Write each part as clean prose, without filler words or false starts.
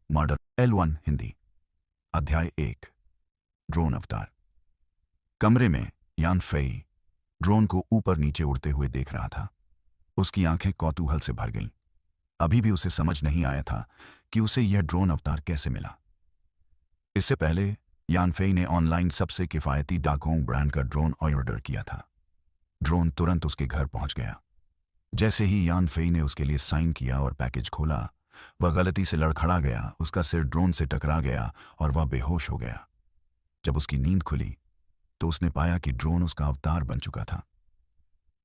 Model L1 Hindi. अध्याय 1। Drone अवतार। कमरे में यान फेई ड्रोन को ऊपर नीचे उड़ते हुए देख रहा था। उसकी आंखें कौतूहल से भर गईं। अभी भी उसे समझ नहीं आया था कि उसे यह ड्रोन अवतार कैसे मिला। इससे पहले यान फेई ने ऑनलाइन सबसे किफ़ायती डाकोंग ब्रांड का ड्रोन ऑर्डर किया था। ड्रोन तुरंत उसके घर पहुंच गया। जैसे ही यान फेई ने उसके लिए साइन किया और पैकेज खोला, वह गलती से लड़खड़ा गया। उसका सिर ड्रोन से टकरा गया और वह बेहोश हो गया। जब उसकी नींद खुली तो उसने पाया कि ड्रोन उसका अवतार बन चुका था।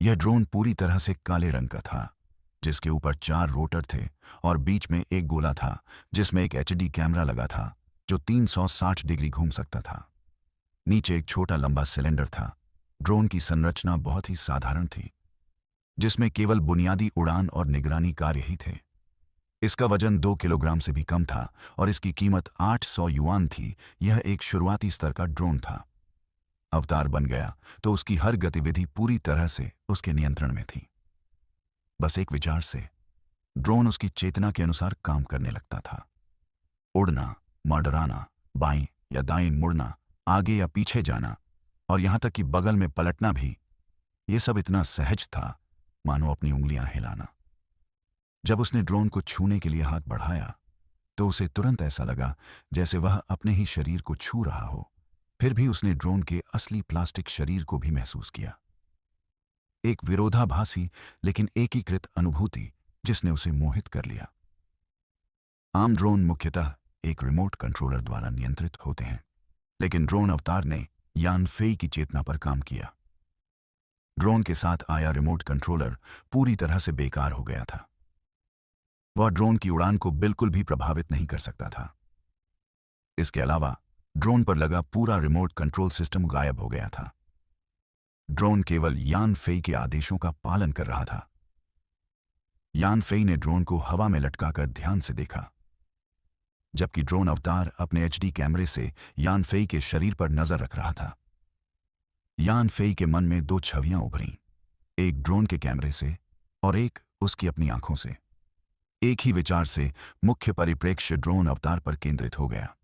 यह ड्रोन पूरी तरह से काले रंग का था, जिसके ऊपर 4 रोटर थे और बीच में एक गोला था जिसमें एक HD कैमरा लगा था जो 360 डिग्री घूम सकता था। नीचे एक छोटा लंबा सिलेंडर था। ड्रोन की संरचना बहुत ही साधारण थी, जिसमें केवल बुनियादी उड़ान और निगरानी कार्य ही थे। इसका वजन 2 किलोग्राम से भी कम था और इसकी कीमत 800 युआन थी। यह एक शुरुआती स्तर का ड्रोन था। अवतार बन गया तो उसकी हर गतिविधि पूरी तरह से उसके नियंत्रण में थी। बस एक विचार से ड्रोन उसकी चेतना के अनुसार काम करने लगता था। उड़ना, मंडराना, बाएं या दाएं मुड़ना, आगे या पीछे जाना और यहां तक कि बगल में पलटना भी, ये सब इतना सहज था मानो अपनी उंगलियां हिलाना। जब उसने ड्रोन को छूने के लिए हाथ बढ़ाया तो उसे तुरंत ऐसा लगा जैसे वह अपने ही शरीर को छू रहा हो। फिर भी उसने ड्रोन के असली प्लास्टिक शरीर को भी महसूस किया। एक विरोधाभासी लेकिन एकीकृत अनुभूति जिसने उसे मोहित कर लिया। आम ड्रोन मुख्यतः एक रिमोट कंट्रोलर द्वारा नियंत्रित होते हैं, लेकिन ड्रोन अवतार ने यान फेई की चेतना पर काम किया। ड्रोन के साथ आया रिमोट कंट्रोलर पूरी तरह से बेकार हो गया था। वह ड्रोन की उड़ान को बिल्कुल भी प्रभावित नहीं कर सकता था। इसके अलावा ड्रोन पर लगा पूरा रिमोट कंट्रोल सिस्टम गायब हो गया था। ड्रोन केवल यान फेई के आदेशों का पालन कर रहा था। यान फेई ने ड्रोन को हवा में लटकाकर ध्यान से देखा, जबकि ड्रोन अवतार अपने HD कैमरे से यान फेई के शरीर पर नजर रख रहा था। यान फेई के मन में 2 छवियां उभरीं, एक ड्रोन के कैमरे से और एक उसकी अपनी आंखों से। एक ही विचार से मुख्य परिप्रेक्ष्य ड्रोन अवतार पर केंद्रित हो गया।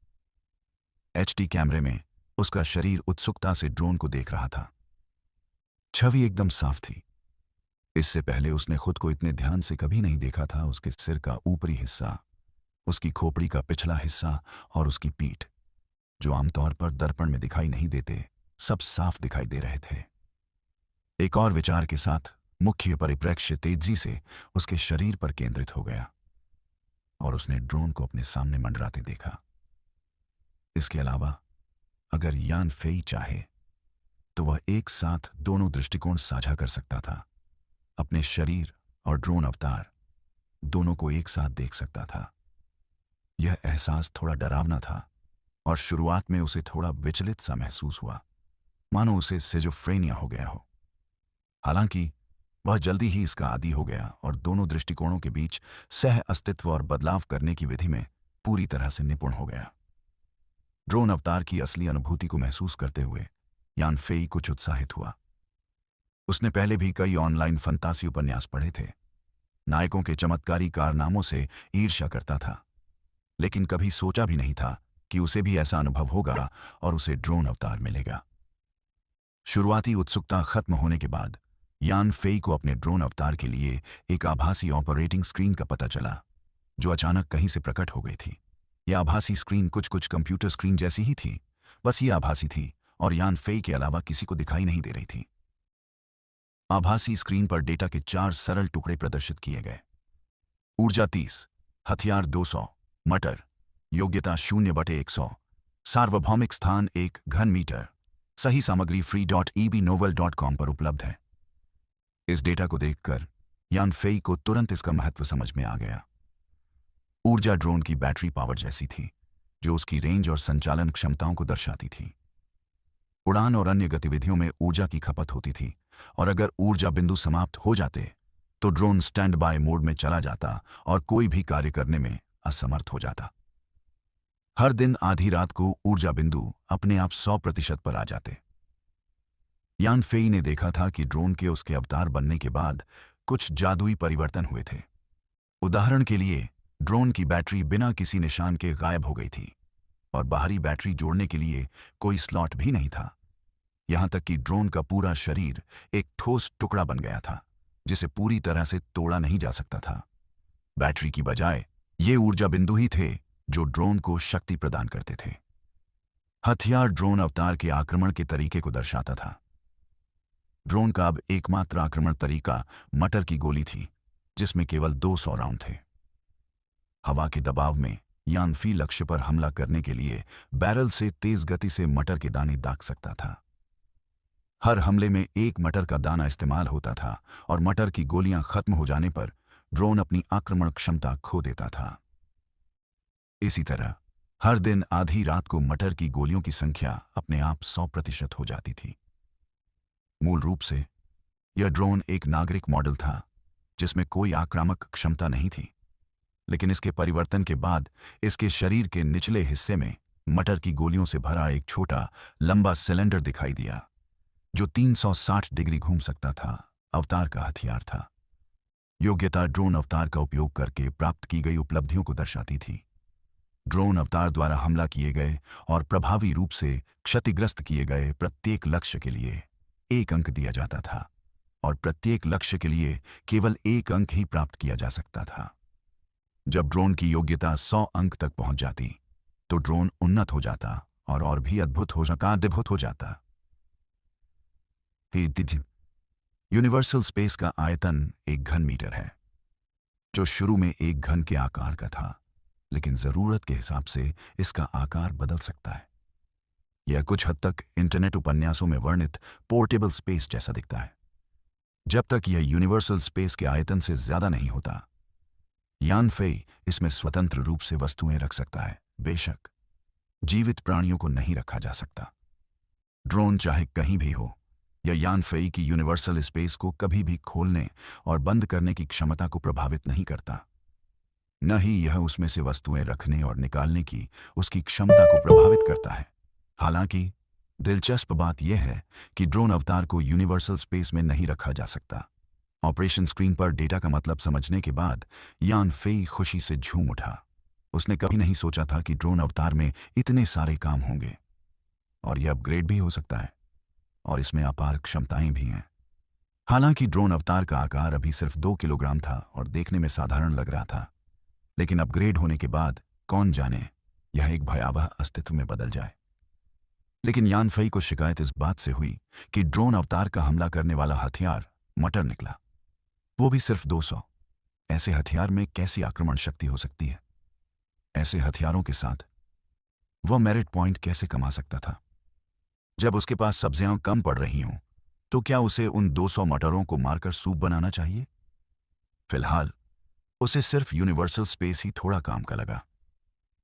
HD कैमरे में उसका शरीर उत्सुकता से ड्रोन को देख रहा था। छवि एकदम साफ थी। इससे पहले उसने खुद को इतने ध्यान से कभी नहीं देखा था। उसके सिर का ऊपरी हिस्सा, उसकी खोपड़ी का पिछला हिस्सा और उसकी पीठ, जो आमतौर पर दर्पण में दिखाई नहीं देते, सब साफ दिखाई दे रहे थे। एक और विचार के साथ मुख्य परिप्रेक्ष्य तेजी से उसके शरीर पर केंद्रित हो गया और उसने ड्रोन को अपने सामने मंडराते देखा। इसके अलावा अगर यान फेई चाहे तो वह एक साथ दोनों दृष्टिकोण साझा कर सकता था। अपने शरीर और ड्रोन अवतार दोनों को एक साथ देख सकता था। यह एहसास थोड़ा डरावना था और शुरुआत में उसे थोड़ा विचलित सा महसूस हुआ, मानो उसे सिजोफ्रेनिया हो गया हो। हालांकि वह जल्दी ही इसका आदी हो गया और दोनों दृष्टिकोणों के बीच सह अस्तित्व और बदलाव करने की विधि में पूरी तरह से निपुण हो गया। ड्रोन अवतार की असली अनुभूति को महसूस करते हुए यान फेई कुछ उत्साहित हुआ। उसने पहले भी कई ऑनलाइन फंतासी उपन्यास पढ़े थे। नायकों के चमत्कारी कारनामों से ईर्ष्या करता था, लेकिन कभी सोचा भी नहीं था कि उसे भी ऐसा अनुभव होगा और उसे ड्रोन अवतार मिलेगा। शुरुआती उत्सुकता खत्म होने के बाद यान फेई को अपने ड्रोन अवतार के लिए एक आभासी ऑपरेटिंग स्क्रीन का पता चला, जो अचानक कहीं से प्रकट हो गई थी। यह आभासी स्क्रीन कुछ कंप्यूटर स्क्रीन जैसी ही थी, बस ये आभासी थी और यान फेई के अलावा किसी को दिखाई नहीं दे रही थी। आभासी स्क्रीन पर डेटा के 4 सरल टुकड़े प्रदर्शित किए गए। ऊर्जा 30, हथियार 200, मटर, योग्यता 0/100, सार्वभौमिक स्थान 1 घन मीटर। सही सामग्री free.ebnovel.com पर उपलब्ध है। इस डेटा को देखकर यान फेई को तुरंत इसका महत्व समझ में आ गया। ऊर्जा ड्रोन की बैटरी पावर जैसी थी, जो उसकी रेंज और संचालन क्षमताओं को दर्शाती थी। उड़ान और अन्य गतिविधियों में ऊर्जा की खपत होती थी और अगर ऊर्जा बिंदु समाप्त हो जाते तो ड्रोन स्टैंड बाय मोड में चला जाता और कोई भी कार्य करने में असमर्थ हो जाता। हर दिन आधी रात को ऊर्जा बिंदु अपने आप 100% पर आ जाते। यान फेई ने देखा था कि ड्रोन के उसके अवतार बनने के बाद कुछ जादुई परिवर्तन हुए थे। उदाहरण के लिए ड्रोन की बैटरी बिना किसी निशान के गायब हो गई थी और बाहरी बैटरी जोड़ने के लिए कोई स्लॉट भी नहीं था। यहां तक कि ड्रोन का पूरा शरीर एक ठोस टुकड़ा बन गया था जिसे पूरी तरह से तोड़ा नहीं जा सकता था। बैटरी की बजाय ये ऊर्जा बिंदु ही थे जो ड्रोन को शक्ति प्रदान करते थे। हथियार ड्रोन अवतार के आक्रमण के तरीके को दर्शाता था। ड्रोन का अब एकमात्र आक्रमण तरीका मटर की गोली थी, जिसमें केवल 200 राउंड थे। हवा के दबाव में यानफी लक्ष्य पर हमला करने के लिए बैरल से तेज गति से मटर के दाने दाग सकता था। हर हमले में एक मटर का दाना इस्तेमाल होता था और मटर की गोलियां खत्म हो जाने पर ड्रोन अपनी आक्रमण क्षमता खो देता था। इसी तरह हर दिन आधी रात को मटर की गोलियों की संख्या अपने आप 100% हो जाती थी। मूल रूप से यह ड्रोन एक नागरिक मॉडल था जिसमें कोई आक्रामक क्षमता नहीं थी, लेकिन इसके परिवर्तन के बाद इसके शरीर के निचले हिस्से में मटर की गोलियों से भरा एक छोटा लंबा सिलेंडर दिखाई दिया जो 360 डिग्री घूम सकता था। अवतार का हथियार था। योग्यता ड्रोन अवतार का उपयोग करके प्राप्त की गई उपलब्धियों को दर्शाती थी। ड्रोन अवतार द्वारा हमला किए गए और प्रभावी रूप से क्षतिग्रस्त किए गए प्रत्येक लक्ष्य के लिए 1 अंक दिया जाता था और प्रत्येक लक्ष्य के लिए केवल 1 अंक ही प्राप्त किया जा सकता था। जब ड्रोन की योग्यता 100 अंक तक पहुंच जाती तो ड्रोन उन्नत हो जाता और भी अद्भुत हो जाता। यूनिवर्सल स्पेस का आयतन 1 घन मीटर है, जो शुरू में 1 घन के आकार का था, लेकिन जरूरत के हिसाब से इसका आकार बदल सकता है। यह कुछ हद तक इंटरनेट उपन्यासों में वर्णित पोर्टेबल स्पेस जैसा दिखता है। जब तक यह यूनिवर्सल स्पेस के आयतन से ज्यादा नहीं होता, यानफेई इसमें स्वतंत्र रूप से वस्तुएं रख सकता है। बेशक जीवित प्राणियों को नहीं रखा जा सकता। ड्रोन चाहे कहीं भी हो, यह यानफेई की यूनिवर्सल स्पेस को कभी भी खोलने और बंद करने की क्षमता को प्रभावित नहीं करता। न ही यह उसमें से वस्तुएं रखने और निकालने की उसकी क्षमता को प्रभावित करता है। हालांकि दिलचस्प बात यह है कि ड्रोन अवतार को यूनिवर्सल स्पेस में नहीं रखा जा सकता। ऑपरेशन स्क्रीन पर डेटा का मतलब समझने के बाद यानफेई खुशी से झूम उठा। उसने कभी नहीं सोचा था कि ड्रोन अवतार में इतने सारे काम होंगे, और यह अपग्रेड भी हो सकता है और इसमें अपार क्षमताएं भी हैं। हालांकि ड्रोन अवतार का आकार अभी सिर्फ 2 किलोग्राम था और देखने में साधारण लग रहा था, लेकिन अपग्रेड होने के बाद कौन जाने यह एक भयावह अस्तित्व में बदल जाए। लेकिन यानफेई को शिकायत इस बात से हुई कि ड्रोन अवतार का हमला करने वाला हथियार मटर निकला, वो भी सिर्फ 200। ऐसे हथियार में कैसी आक्रमण शक्ति हो सकती है? ऐसे हथियारों के साथ वह मेरिट पॉइंट कैसे कमा सकता था? जब उसके पास सब्जियां कम पड़ रही हों, तो क्या उसे उन 200 मटरों को मारकर सूप बनाना चाहिए? फिलहाल उसे सिर्फ यूनिवर्सल स्पेस ही थोड़ा काम का लगा।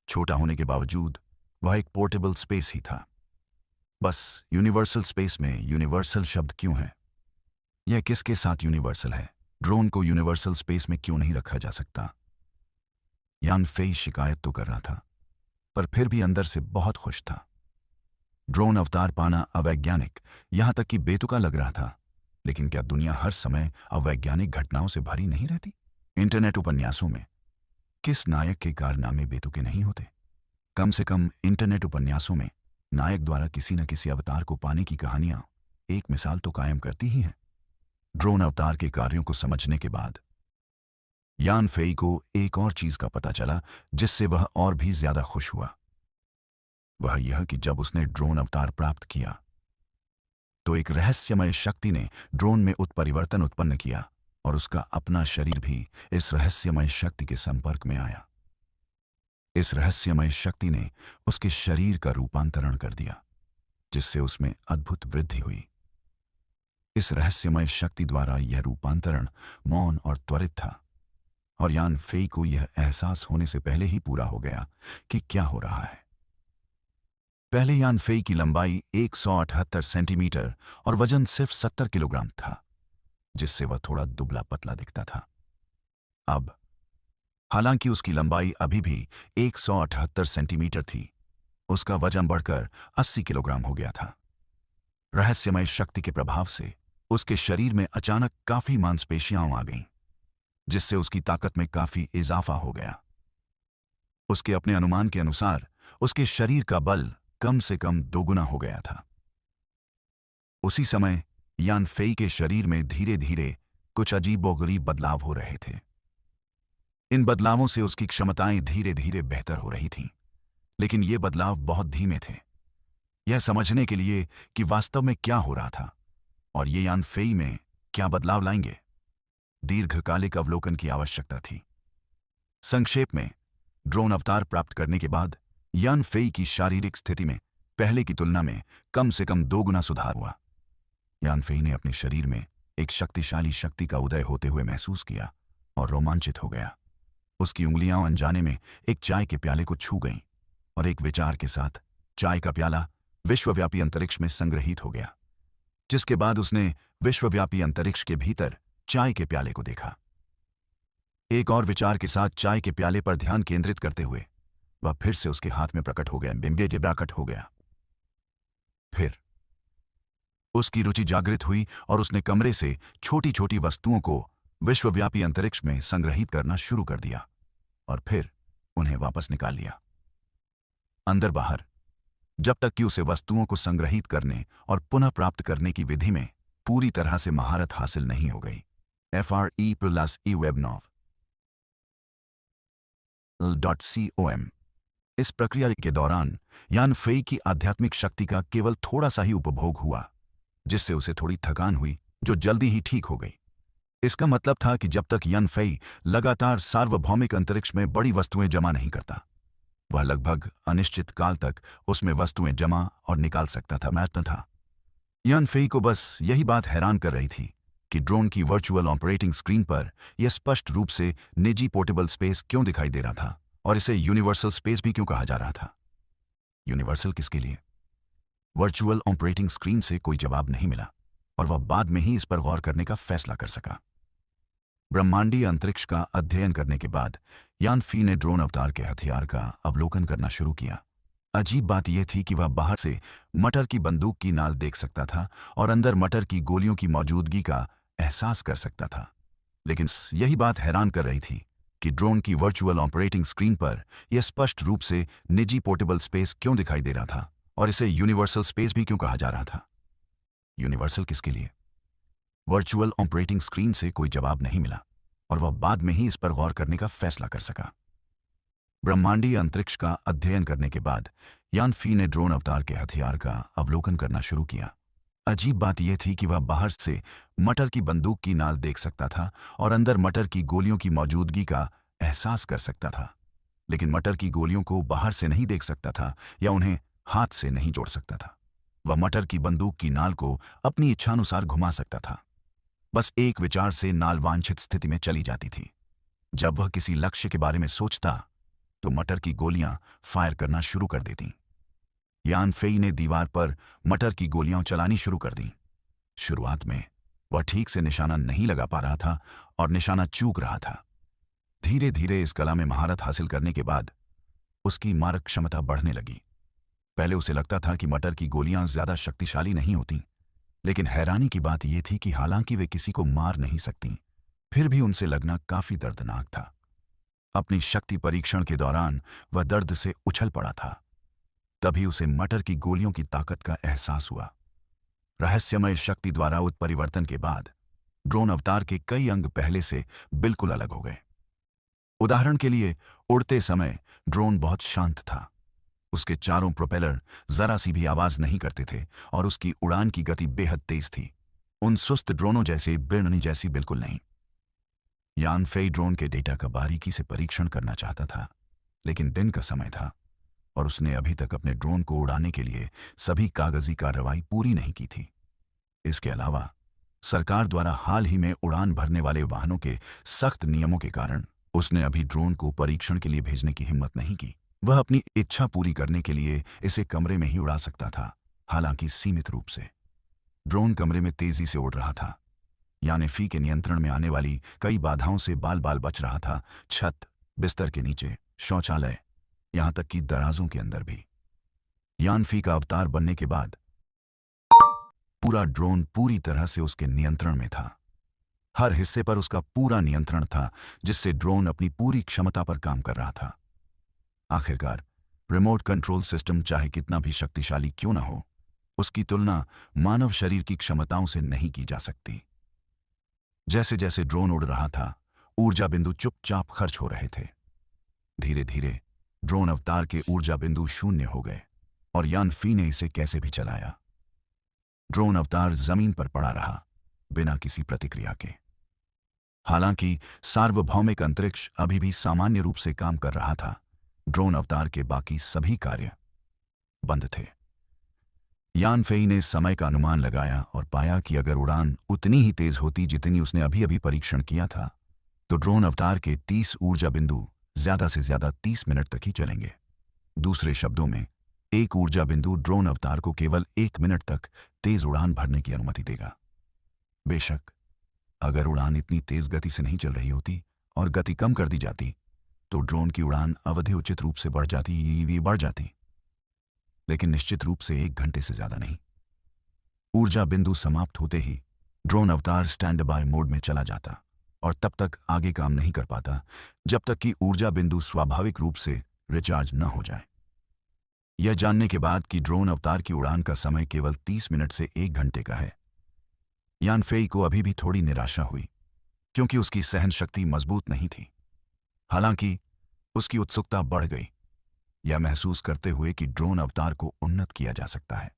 छोटा होने के बावजूद वह एक पोर्टेबल स्पेस ही था। बस यूनिवर्सल स्पेस में यूनिवर्सल शब्द क्यों है? यह किसके साथ यूनिवर्सल है? ड्रोन को यूनिवर्सल स्पेस में क्यों नहीं रखा जा सकता? यानफेई शिकायत तो कर रहा था, पर फिर भी अंदर से बहुत खुश था। ड्रोन अवतार पाना अवैज्ञानिक, यहां तक कि बेतुका लग रहा था, लेकिन क्या दुनिया हर समय अवैज्ञानिक घटनाओं से भरी नहीं रहती? इंटरनेट उपन्यासों में किस नायक के कारनामे बेतुके नहीं होते? कम से कम इंटरनेट उपन्यासों में नायक द्वारा किसी न किसी अवतार को पाने की कहानियां एक मिसाल तो कायम करती ही हैं। ड्रोन अवतार के कार्यों को समझने के बाद यानफेई को एक और चीज का पता चला जिससे वह और भी ज्यादा खुश हुआ। वह यह कि जब उसने ड्रोन अवतार प्राप्त किया तो एक रहस्यमय शक्ति ने ड्रोन में उत्परिवर्तन उत्पन्न किया और उसका अपना शरीर भी इस रहस्यमय शक्ति के संपर्क में आया। इस रहस्यमय शक्ति ने उसके शरीर का रूपांतरण कर दिया, जिससे उसमें अद्भुत वृद्धि हुई। इस रहस्यमय शक्ति द्वारा यह रूपांतरण मौन और त्वरित था, और यानफेई को यह एहसास होने से पहले ही पूरा हो गया कि क्या हो रहा है। पहले यानफेई की लंबाई 178 सेंटीमीटर और वजन सिर्फ 70 किलोग्राम था, जिससे वह थोड़ा दुबला पतला दिखता था। अब हालांकि उसकी लंबाई अभी भी 178 सेंटीमीटर थी, उसका वजन बढ़कर 80 किलोग्राम हो गया था। रहस्यमय शक्ति के प्रभाव से उसके शरीर में अचानक काफी मांसपेशियां आ गईं, जिससे उसकी ताकत में काफी इजाफा हो गया। उसके अपने अनुमान के अनुसार उसके शरीर का बल कम से कम दोगुना हो गया था। उसी समय यान फेई के शरीर में धीरे धीरे कुछ अजीबोगरीब बदलाव हो रहे थे। इन बदलावों से उसकी क्षमताएं धीरे धीरे बेहतर हो रही थीं, लेकिन ये बदलाव बहुत धीमे थे। यह समझने के लिए कि वास्तव में क्या हो रहा था और ये यान फेई में क्या बदलाव लाएंगे, दीर्घकालिक अवलोकन की आवश्यकता थी। संक्षेप में, ड्रोन अवतार प्राप्त करने के बाद यान फेई की शारीरिक स्थिति में पहले की तुलना में कम से कम 2 गुना सुधार हुआ। यान फेई ने अपने शरीर में एक शक्तिशाली शक्ति का उदय होते हुए महसूस किया और रोमांचित हो गया। उसकी उंगलियां अनजाने में एक चाय के प्याले को छू गईं और एक विचार के साथ चाय का प्याला विश्वव्यापी अंतरिक्ष में संग्रहित हो गया, जिसके बाद उसने विश्वव्यापी अंतरिक्ष के भीतर चाय के प्याले को देखा। एक और विचार के साथ चाय के प्याले पर ध्यान केंद्रित करते हुए वह फिर से उसके हाथ में प्रकट हो गया, बिंबे प्रकट हो गया। फिर उसकी रुचि जागृत हुई और उसने कमरे से छोटी छोटी वस्तुओं को विश्वव्यापी अंतरिक्ष में संग्रहित करना शुरू कर दिया और फिर उन्हें वापस निकाल लिया, अंदर बाहर, जब तक कि उसे वस्तुओं को संग्रहित करने और पुनः प्राप्त करने की विधि में पूरी तरह से महारत हासिल नहीं हो गई। FRE+EWebNov.com। इस प्रक्रिया के दौरान यान फेई की आध्यात्मिक शक्ति का केवल थोड़ा सा ही उपभोग हुआ, जिससे उसे थोड़ी थकान हुई जो जल्दी ही ठीक हो गई। इसका मतलब था कि जब तक यान फेई लगातार सार्वभौमिक अंतरिक्ष में बड़ी वस्तुएं जमा नहीं करता, वह लगभग अनिश्चित काल तक उसमें वस्तुएं जमा और निकाल सकता था। यान फेई को बस यही बात हैरान कर रही थी कि ड्रोन की वर्चुअल ऑपरेटिंग स्क्रीन पर यह स्पष्ट रूप से निजी पोर्टेबल स्पेस क्यों दिखाई दे रहा था और इसे यूनिवर्सल स्पेस भी क्यों कहा जा रहा था। यूनिवर्सल किसके लिए? वर्चुअल ऑपरेटिंग स्क्रीन से कोई जवाब नहीं मिला और वह बाद में ही इस पर गौर करने का फैसला कर सका। ब्रह्मांडीय अंतरिक्ष का अध्ययन करने के बाद यान फी ने ड्रोन अवतार के हथियार का अवलोकन करना शुरू किया। अजीब बात यह थी कि वह बाहर से मटर की बंदूक की नाल देख सकता था और अंदर मटर की गोलियों की मौजूदगी का एहसास कर सकता था, लेकिन यही बात हैरान कर रही थी कि ड्रोन की वर्चुअल ऑपरेटिंग स्क्रीन पर यह स्पष्ट रूप से निजी पोर्टेबल स्पेस क्यों दिखाई दे रहा था और इसे यूनिवर्सल स्पेस भी क्यों कहा जा रहा था। यूनिवर्सल किसके लिए? वर्चुअल ऑपरेटिंग स्क्रीन से कोई जवाब नहीं मिला और वह बाद में ही इस पर गौर करने का फैसला कर सका। ब्रह्मांडीय अंतरिक्ष का अध्ययन करने के बाद यान फी ने ड्रोन अवतार के हथियार का अवलोकन करना शुरू किया। अजीब बात यह थी कि वह बाहर से मटर की बंदूक की नाल देख सकता था और अंदर मटर की गोलियों की मौजूदगी का एहसास कर सकता था, लेकिन मटर की गोलियों को बाहर से नहीं देख सकता था या उन्हें हाथ से नहीं जोड़ सकता था। वह मटर की बंदूक की नाल को अपनी इच्छानुसार घुमा सकता था। बस एक विचार से नाल वांछित स्थिति में चली जाती थी। जब वह किसी लक्ष्य के बारे में सोचता तो मटर की गोलियां फायर करना शुरू कर देती। यान फेई ने दीवार पर मटर की गोलियां चलानी शुरू कर दी। शुरुआत में वह ठीक से निशाना नहीं लगा पा रहा था और निशाना चूक रहा था। धीरे धीरे इस कला में महारत हासिल करने के बाद उसकी मारक क्षमता बढ़ने लगी। पहले उसे लगता था कि मटर की गोलियां ज्यादा शक्तिशाली नहीं होती, लेकिन हैरानी की बात यह थी कि हालांकि वे किसी को मार नहीं सकती, फिर भी उनसे लगना काफी दर्दनाक था। अपनी शक्ति परीक्षण के दौरान वह दर्द से उछल पड़ा था। तभी उसे मटर की गोलियों की ताकत का एहसास हुआ। रहस्यमय शक्ति द्वारा उत्परिवर्तन के बाद ड्रोन अवतार के कई अंग पहले से बिल्कुल अलग हो गए। उदाहरण के लिए, उड़ते समय ड्रोन बहुत शांत था। उसके चारों प्रोपेलर जरा सी भी आवाज नहीं करते थे और उसकी उड़ान की गति बेहद तेज थी। उन सुस्त ड्रोनों जैसे, बिरनी जैसी बिल्कुल नहीं। यान फेई ड्रोन के डेटा का बारीकी से परीक्षण करना चाहता था, लेकिन दिन का समय था और उसने अभी तक अपने ड्रोन को उड़ाने के लिए सभी कागजी कार्रवाई पूरी नहीं की थी। इसके अलावा सरकार द्वारा हाल ही में उड़ान भरने वाले वाहनों के सख्त नियमों के कारण उसने अभी ड्रोन को परीक्षण के लिए भेजने की हिम्मत नहीं की। वह अपनी इच्छा पूरी करने के लिए इसे कमरे में ही उड़ा सकता था, हालांकि सीमित रूप से। ड्रोन कमरे में तेजी से उड़ रहा था। यान फी के नियंत्रण में आने वाली कई बाधाओं से बाल बाल बच रहा था। छत, बिस्तर के नीचे, शौचालय, यहां तक कि दराजों के अंदर भी। यान फी का अवतार बनने के बाद पूरा ड्रोन पूरी तरह से उसके नियंत्रण में था। हर हिस्से पर उसका पूरा नियंत्रण था, जिससे ड्रोन अपनी पूरी क्षमता पर काम कर रहा था। आखिरकार रिमोट कंट्रोल सिस्टम चाहे कितना भी शक्तिशाली क्यों न हो, उसकी तुलना मानव शरीर की क्षमताओं से नहीं की जा सकती। जैसे जैसे ड्रोन उड़ रहा था, ऊर्जा बिंदु चुपचाप खर्च हो रहे थे। धीरे धीरे ड्रोन अवतार के ऊर्जा बिंदु शून्य हो गए और यान फी ने इसे कैसे भी चलाया। ड्रोन अवतार जमीन पर पड़ा रहा, बिना किसी प्रतिक्रिया के। हालांकि सार्वभौमिक अंतरिक्ष अभी भी सामान्य रूप से काम कर रहा था, ड्रोन अवतार के बाकी सभी कार्य बंद थे। यान फेई ने समय का अनुमान लगाया और पाया कि अगर उड़ान उतनी ही तेज होती जितनी उसने अभी अभी परीक्षण किया था, तो ड्रोन अवतार के 30 ऊर्जा बिंदु ज्यादा से ज्यादा 30 मिनट तक ही चलेंगे। दूसरे शब्दों में, एक ऊर्जा बिंदु ड्रोन अवतार को केवल 1 मिनट तक तेज उड़ान भरने की अनुमति देगा। बेशक, अगर उड़ान इतनी तेज गति से नहीं चल रही होती और गति कम कर दी जाती, तो ड्रोन की उड़ान अवधि उचित रूप से बढ़ जाती, लेकिन निश्चित रूप से 1 घंटे से ज्यादा नहीं। ऊर्जा बिंदु समाप्त होते ही ड्रोन अवतार स्टैंड बाय मोड में चला जाता और तब तक आगे काम नहीं कर पाता जब तक कि ऊर्जा बिंदु स्वाभाविक रूप से रिचार्ज न हो जाए। यह जानने के बाद कि ड्रोन अवतार की उड़ान का समय केवल 30 मिनट से 1 घंटे का है, यान फेई को अभी भी थोड़ी निराशा हुई, क्योंकि उसकी सहन शक्ति मजबूत नहीं थी। हालांकि उसकी उत्सुकता बढ़ गई, यह महसूस करते हुए कि ड्रोन अवतार को उन्नत किया जा सकता है,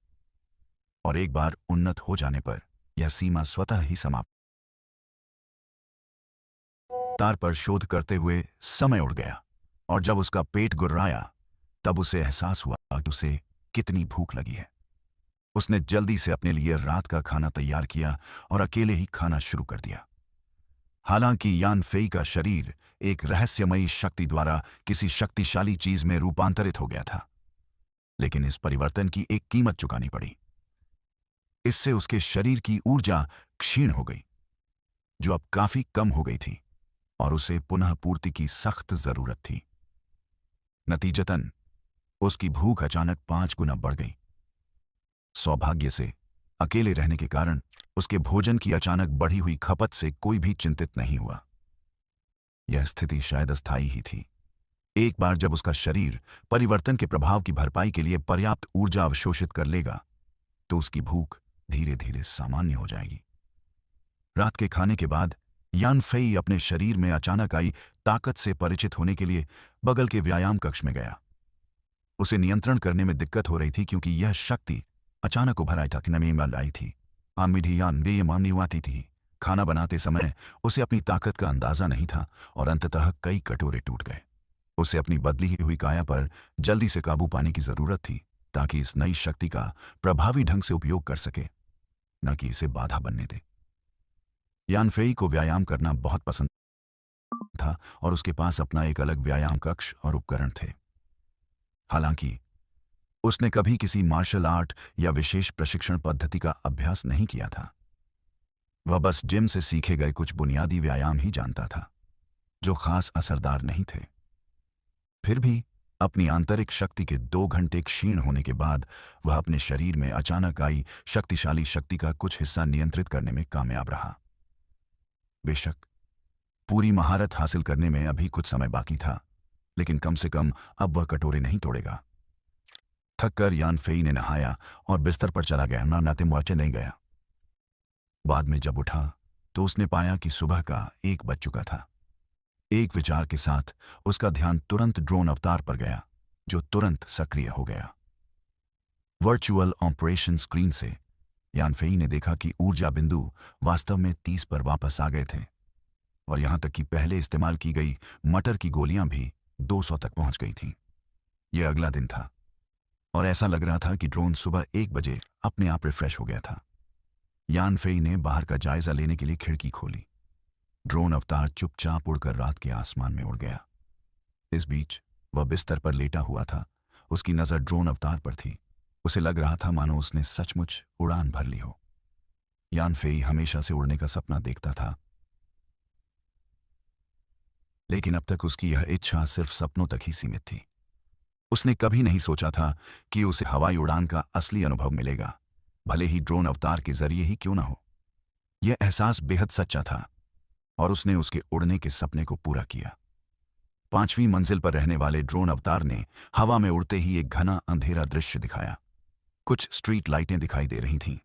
और एक बार उन्नत हो जाने पर यह सीमा स्वतः ही समाप्त। तार पर शोध करते हुए समय उड़ गया, और जब उसका पेट गुर्राया तब उसे एहसास हुआ कि उसे कितनी भूख लगी है। उसने जल्दी से अपने लिए रात का खाना तैयार किया और अकेले ही खाना शुरू कर दिया। हालांकि यान फेई का शरीर एक रहस्यमयी शक्ति द्वारा किसी शक्तिशाली चीज में रूपांतरित हो गया था, लेकिन इस परिवर्तन की एक कीमत चुकानी पड़ी। इससे उसके शरीर की ऊर्जा क्षीण हो गई, जो अब काफी कम हो गई थी, और उसे पुनः पूर्ति की सख्त जरूरत थी। नतीजतन उसकी भूख अचानक 5 गुना बढ़ गई। सौभाग्य से अकेले रहने के कारण उसके भोजन की अचानक बढ़ी हुई खपत से कोई भी चिंतित नहीं हुआ। यह स्थिति शायद अस्थायी ही थी। एक बार जब उसका शरीर परिवर्तन के प्रभाव की भरपाई के लिए पर्याप्त ऊर्जा अवशोषित कर लेगा, तो उसकी भूख धीरे धीरे सामान्य हो जाएगी। रात के खाने के बाद यान फेई अपने शरीर में अचानक आई ताकत से परिचित होने के लिए बगल के व्यायाम कक्ष में गया। उसे नियंत्रण करने में दिक्कत हो रही थी, क्योंकि यह शक्ति अचानक उभर आई थी। आती थी। खाना बनाते समय उसे अपनी ताकत का अंदाजा नहीं था और अंततः कई कटोरे टूट गए। उसे अपनी बदली हुई काया पर जल्दी से काबू पाने की जरूरत थी, ताकि इस नई शक्ति का प्रभावी ढंग से उपयोग कर सके, न कि इसे बाधा बनने दे। यान फेई को व्यायाम करना बहुत पसंद था और उसके पास अपना एक अलग व्यायाम कक्ष और उपकरण थे। हालांकि उसने कभी किसी मार्शल आर्ट या विशेष प्रशिक्षण पद्धति का अभ्यास नहीं किया था। वह बस जिम से सीखे गए कुछ बुनियादी व्यायाम ही जानता था, जो खास असरदार नहीं थे। फिर भी अपनी आंतरिक शक्ति के 2 घंटे क्षीण होने के बाद वह अपने शरीर में अचानक आई शक्तिशाली शक्ति का कुछ हिस्सा नियंत्रित करने में कामयाब रहा। बेशक पूरी महारत हासिल करने में अभी कुछ समय बाकी था, लेकिन कम से कम अब वह कटोरे नहीं तोड़ेगा। थककर यान फेई ने नहाया और बिस्तर पर चला गया, नाते मुआवजे नहीं गया। बाद में जब उठा तो उसने पाया कि सुबह का 1 बज चुका था। एक विचार के साथ उसका ध्यान तुरंत ड्रोन अवतार पर गया, जो तुरंत सक्रिय हो गया। वर्चुअल ऑपरेशन स्क्रीन से यान फेई ने देखा कि ऊर्जा बिंदु वास्तव में 30 पर वापस आ गए थे, और यहां तक कि पहले इस्तेमाल की गई मटर की गोलियां भी 200 तक पहुंच गई थीं। यह अगला दिन था और ऐसा लग रहा था कि ड्रोन सुबह 1 बजे अपने आप रिफ्रेश हो गया था। यान फेई ने बाहर का जायजा लेने के लिए खिड़की खोली। ड्रोन अवतार चुपचाप उड़कर रात के आसमान में उड़ गया। इस बीच वह बिस्तर पर लेटा हुआ था। उसकी नजर ड्रोन अवतार पर थी। उसे लग रहा था मानो उसने सचमुच उड़ान भर ली हो। यान फेई हमेशा से उड़ने का सपना देखता था, लेकिन अब तक उसकी यह इच्छा सिर्फ सपनों तक ही सीमित थी। उसने कभी नहीं सोचा था कि उसे हवाई उड़ान का असली अनुभव मिलेगा, भले ही ड्रोन अवतार के जरिए ही क्यों न हो। यह एहसास बेहद सच्चा था और उसने उसके उड़ने के सपने को पूरा किया। 5वीं मंजिल पर रहने वाले ड्रोन अवतार ने हवा में उड़ते ही एक घना अंधेरा दृश्य दिखाया। कुछ स्ट्रीट लाइटें दिखाई दे रही थीं।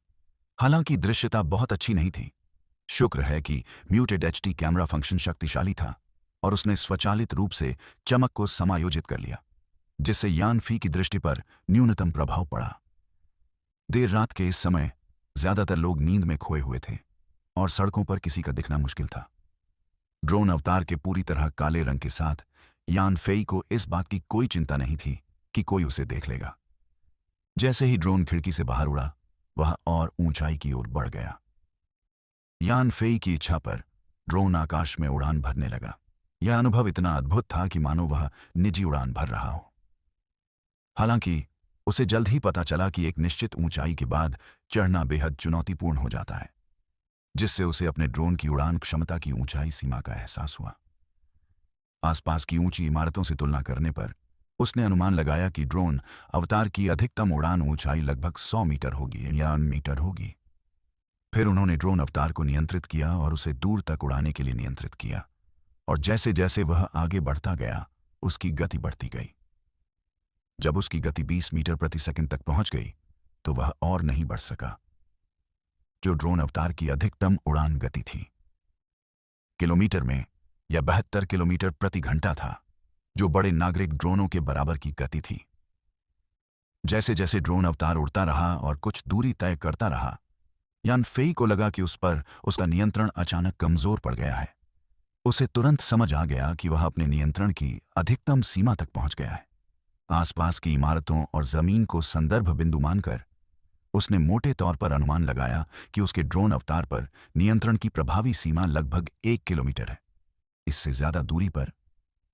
हालांकि दृश्यता बहुत अच्छी नहीं थी। शुक्र है कि म्यूटेड एचडी कैमरा फंक्शन शक्तिशाली था और उसने स्वचालित रूप से चमक को समायोजित कर लिया, जिससे यान फी की दृष्टि पर न्यूनतम प्रभाव पड़ा। देर रात के इस समय ज्यादातर लोग नींद में खोए हुए थे और सड़कों पर किसी का दिखना मुश्किल था। ड्रोन अवतार के पूरी तरह काले रंग के साथ यान फेई को इस बात की कोई चिंता नहीं थी कि कोई उसे देख लेगा। जैसे ही ड्रोन खिड़की से बाहर उड़ा, वह और ऊंचाई की ओर बढ़ गया। यान फेई की इच्छा पर ड्रोन आकाश में उड़ान भरने लगा। यह अनुभव इतना अद्भुत था कि मानो वह निजी उड़ान भर रहा हो। हालांकि उसे जल्द ही पता चला कि एक निश्चित ऊंचाई के बाद चढ़ना बेहद चुनौतीपूर्ण हो जाता है, जिससे उसे अपने ड्रोन की उड़ान क्षमता की ऊंचाई सीमा का एहसास हुआ। आसपास की ऊंची इमारतों से तुलना करने पर उसने अनुमान लगाया कि ड्रोन अवतार की अधिकतम उड़ान ऊंचाई लगभग 100 मीटर होगी या मीटर होगी। फिर उन्होंने ड्रोन अवतार को नियंत्रित किया और उसे दूर तक उड़ाने के लिए नियंत्रित किया, और जैसे जैसे वह आगे बढ़ता गया, उसकी गति बढ़ती गई। जब उसकी गति 20 मीटर प्रति सेकंड तक पहुंच गई, तो वह और नहीं बढ़ सका, जो ड्रोन अवतार की अधिकतम उड़ान गति थी। किलोमीटर में यह 72 किलोमीटर प्रति घंटा था, जो बड़े नागरिक ड्रोनों के बराबर की गति थी। जैसे जैसे ड्रोन अवतार उड़ता रहा और कुछ दूरी तय करता रहा, यान फेई को लगा कि उस पर उसका नियंत्रण अचानक कमजोर पड़ गया है। उसे तुरंत समझ आ गया कि वह अपने नियंत्रण की अधिकतम सीमा तक पहुंच गया है। आसपास की इमारतों और जमीन को संदर्भ बिंदु मानकर उसने मोटे तौर पर अनुमान लगाया कि उसके ड्रोन अवतार पर नियंत्रण की प्रभावी सीमा लगभग 1 किलोमीटर है। इससे ज्यादा दूरी पर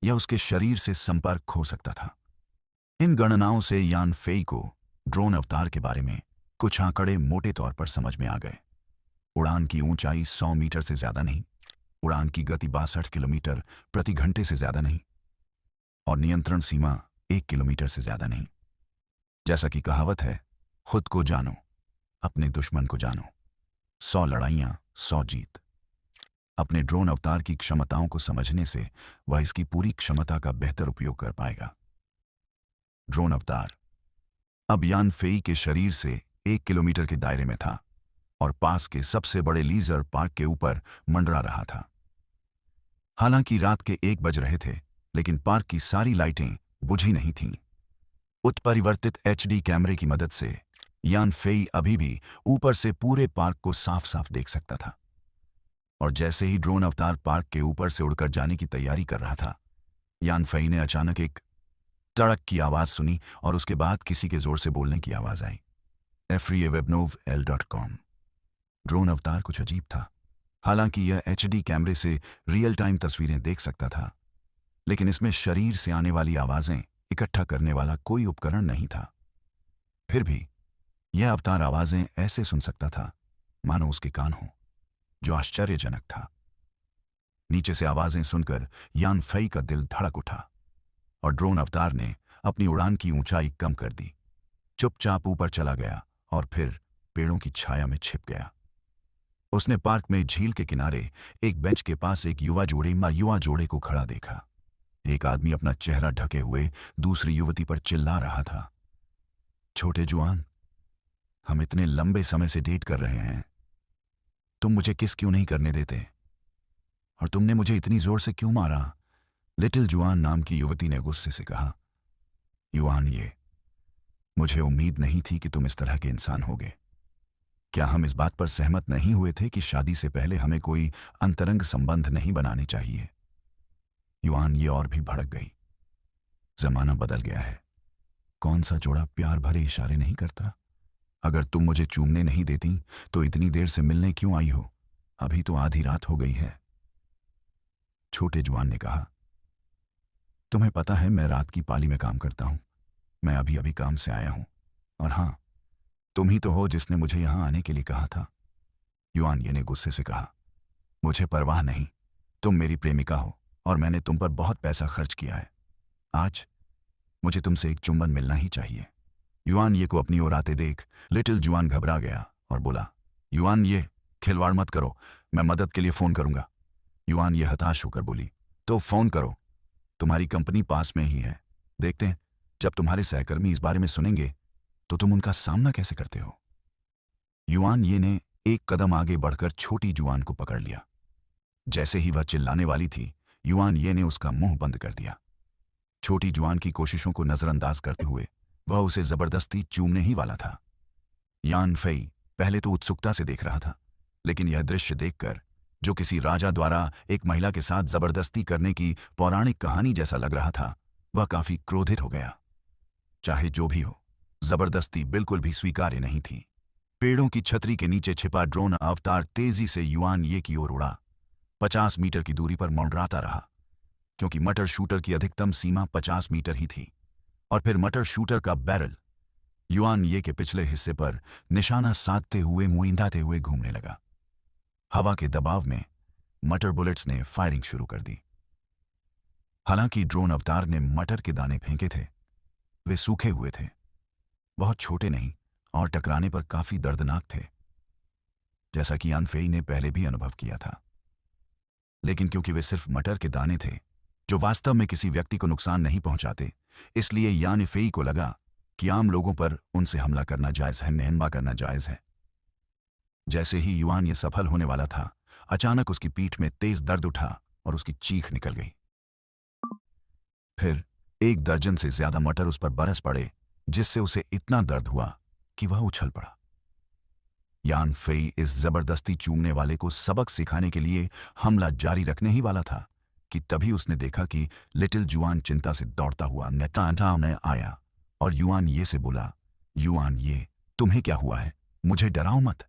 यह उसके शरीर से संपर्क खो सकता था। इन गणनाओं से यान फेई को ड्रोन अवतार के बारे में कुछ आंकड़े मोटे तौर पर समझ में आ गए। उड़ान की ऊंचाई 100 मीटर से ज्यादा नहीं, उड़ान की गति 62 किलोमीटर प्रति घंटे से ज्यादा नहीं, और नियंत्रण सीमा 1 किलोमीटर से ज्यादा नहीं। जैसा कि कहावत है, खुद को जानो, अपने दुश्मन को जानो। 100 लड़ाइयां 100 जीत। अपने ड्रोन अवतार की क्षमताओं को समझने से वह इसकी पूरी क्षमता का बेहतर उपयोग कर पाएगा। ड्रोन अवतार अब यान फेई के शरीर से 1 किलोमीटर के दायरे में था और पास के सबसे बड़े लीजर पार्क के ऊपर मंडरा रहा था। हालांकि रात के 1 बज रहे थे, लेकिन पार्क की सारी लाइटें बुझी नहीं थीं। उत्परिवर्तित एचडी कैमरे की मदद से यान फेई अभी भी ऊपर से पूरे पार्क को साफ साफ देख सकता था। और जैसे ही ड्रोन अवतार पार्क के ऊपर से उड़कर जाने की तैयारी कर रहा था, यान फेई ने अचानक एक तड़क की आवाज सुनी और उसके बाद किसी के जोर से बोलने की आवाज आई। freewebnovl.com। ड्रोन अवतार कुछ अजीब था। हालांकि यह एचडी कैमरे से रियल टाइम तस्वीरें देख सकता था, लेकिन इसमें शरीर से आने वाली आवाजें इकट्ठा करने वाला कोई उपकरण नहीं था। फिर भी यह अवतार आवाजें ऐसे सुन सकता था मानो उसके कान हों, जो आश्चर्यजनक था। नीचे से आवाजें सुनकर यान फेई का दिल धड़क उठा और ड्रोन अवतार ने अपनी उड़ान की ऊंचाई कम कर दी, चुपचाप ऊपर चला गया और फिर पेड़ों की छाया में छिप गया। उसने पार्क में झील के किनारे एक बेंच के पास एक युवा जोड़े को खड़ा देखा। एक आदमी अपना चेहरा ढके हुए दूसरी युवती पर चिल्ला रहा था, छोटे जुआन, हम इतने लंबे समय से डेट कर रहे हैं, तुम मुझे किस क्यों नहीं करने देते, और तुमने मुझे इतनी जोर से क्यों मारा? लिटिल जुआन नाम की युवती ने गुस्से से कहा, युआन ये, मुझे उम्मीद नहीं थी कि तुम इस तरह के इंसान होगे। क्या हम इस बात पर सहमत नहीं हुए थे कि शादी से पहले हमें कोई अंतरंग संबंध नहीं बनाने चाहिए? युआन ये और भी भड़क गई। जमाना बदल गया है। कौन सा जोड़ा प्यार भरे इशारे नहीं करता? अगर तुम मुझे चूमने नहीं देती तो इतनी देर से मिलने क्यों आई हो? अभी तो आधी रात हो गई है। छोटे जुआन ने कहा, तुम्हें पता है मैं रात की पाली में काम करता हूं। मैं अभी अभी काम से आया हूं, और हां, तुम ही तो हो जिसने मुझे यहां आने के लिए कहा था। युआन ये ने गुस्से से कहा, मुझे परवाह नहीं, तुम मेरी प्रेमिका हो और मैंने तुम पर बहुत पैसा खर्च किया है। आज मुझे तुमसे एक चुंबन मिलना ही चाहिए। युआन ये को अपनी ओर आते देख लिटिल जुआन घबरा गया और बोला, युआन ये, खिलवाड़ मत करो, मैं मदद के लिए फोन करूंगा। युआन ये हताश होकर बोली, तो फोन करो, तुम्हारी कंपनी पास में ही है। देखते हैं जब तुम्हारे सहकर्मी इस बारे में सुनेंगे तो तुम उनका सामना कैसे करते हो। युआन ये ने एक कदम आगे बढ़कर छोटी जुआन को पकड़ लिया। जैसे ही वह चिल्लाने वाली थी, युआन ये ने उसका मुंह बंद कर दिया। छोटी जुआन की कोशिशों को नजरअंदाज करते हुए वह उसे जबरदस्ती चूमने ही वाला था। यान फेई पहले तो उत्सुकता से देख रहा था, लेकिन यह दृश्य देखकर, जो किसी राजा द्वारा एक महिला के साथ जबरदस्ती करने की पौराणिक कहानी जैसा लग रहा था, वह काफी क्रोधित हो गया। चाहे जो भी हो, जबरदस्ती बिल्कुल भी स्वीकार्य नहीं थी। पेड़ों की छतरी के नीचे छिपा ड्रोन अवतार तेजी से युआन ये की ओर उड़ा। 50 मीटर की दूरी पर मंडराता रहा, क्योंकि मटर शूटर की अधिकतम सीमा 50 मीटर ही थी। और फिर मटर शूटर का बैरल युआन ये के पिछले हिस्से पर निशाना साधते हुए मुइंडाते हुए घूमने लगा। हवा के दबाव में मटर बुलेट्स ने फायरिंग शुरू कर दी। हालांकि ड्रोन अवतार ने मटर के दाने फेंके थे, वे सूखे हुए थे, बहुत छोटे नहीं, और टकराने पर काफी दर्दनाक थे, जैसा कि यान फेई ने पहले भी अनुभव किया था। लेकिन क्योंकि वे सिर्फ मटर के दाने थे, जो वास्तव में किसी व्यक्ति को नुकसान नहीं पहुंचाते, इसलिए यान फेई को लगा कि आम लोगों पर उनसे हमला करना जायज है, हमला करना जायज है। जैसे ही युआन ये सफल होने वाला था, अचानक उसकी पीठ में तेज दर्द उठा और उसकी चीख निकल गई। फिर 1 दर्जन से ज्यादा मटर उस पर बरस पड़े, जिससे उसे इतना दर्द हुआ कि वह उछल पड़ा। यान फेई इस जबरदस्ती चूमने वाले को सबक सिखाने के लिए हमला जारी रखने ही वाला था कि तभी उसने देखा कि लिटिल जुआन चिंता से दौड़ता हुआ नेता में आया और युआन ये से बोला, युआन ये, तुम्हें क्या हुआ है? मुझे डराओ मत।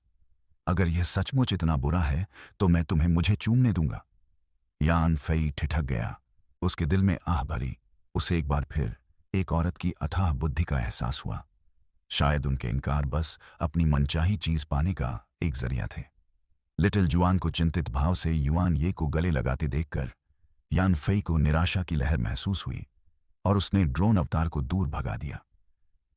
अगर यह सचमुच इतना बुरा है तो मैं तुम्हें मुझे चूमने दूंगा। यान फेई ठिठक गया। उसके दिल में आह भरी। उसे एक बार फिर एक औरत की अथाह बुद्धि का एहसास हुआ। शायद उनके इनकार बस अपनी मनचाही चीज पाने का एक जरिया थे। लिटिल जुआन को चिंतित भाव से युआन ये को गले लगाते देखकर यान फेई को निराशा की लहर महसूस हुई और उसने ड्रोन अवतार को दूर भगा दिया।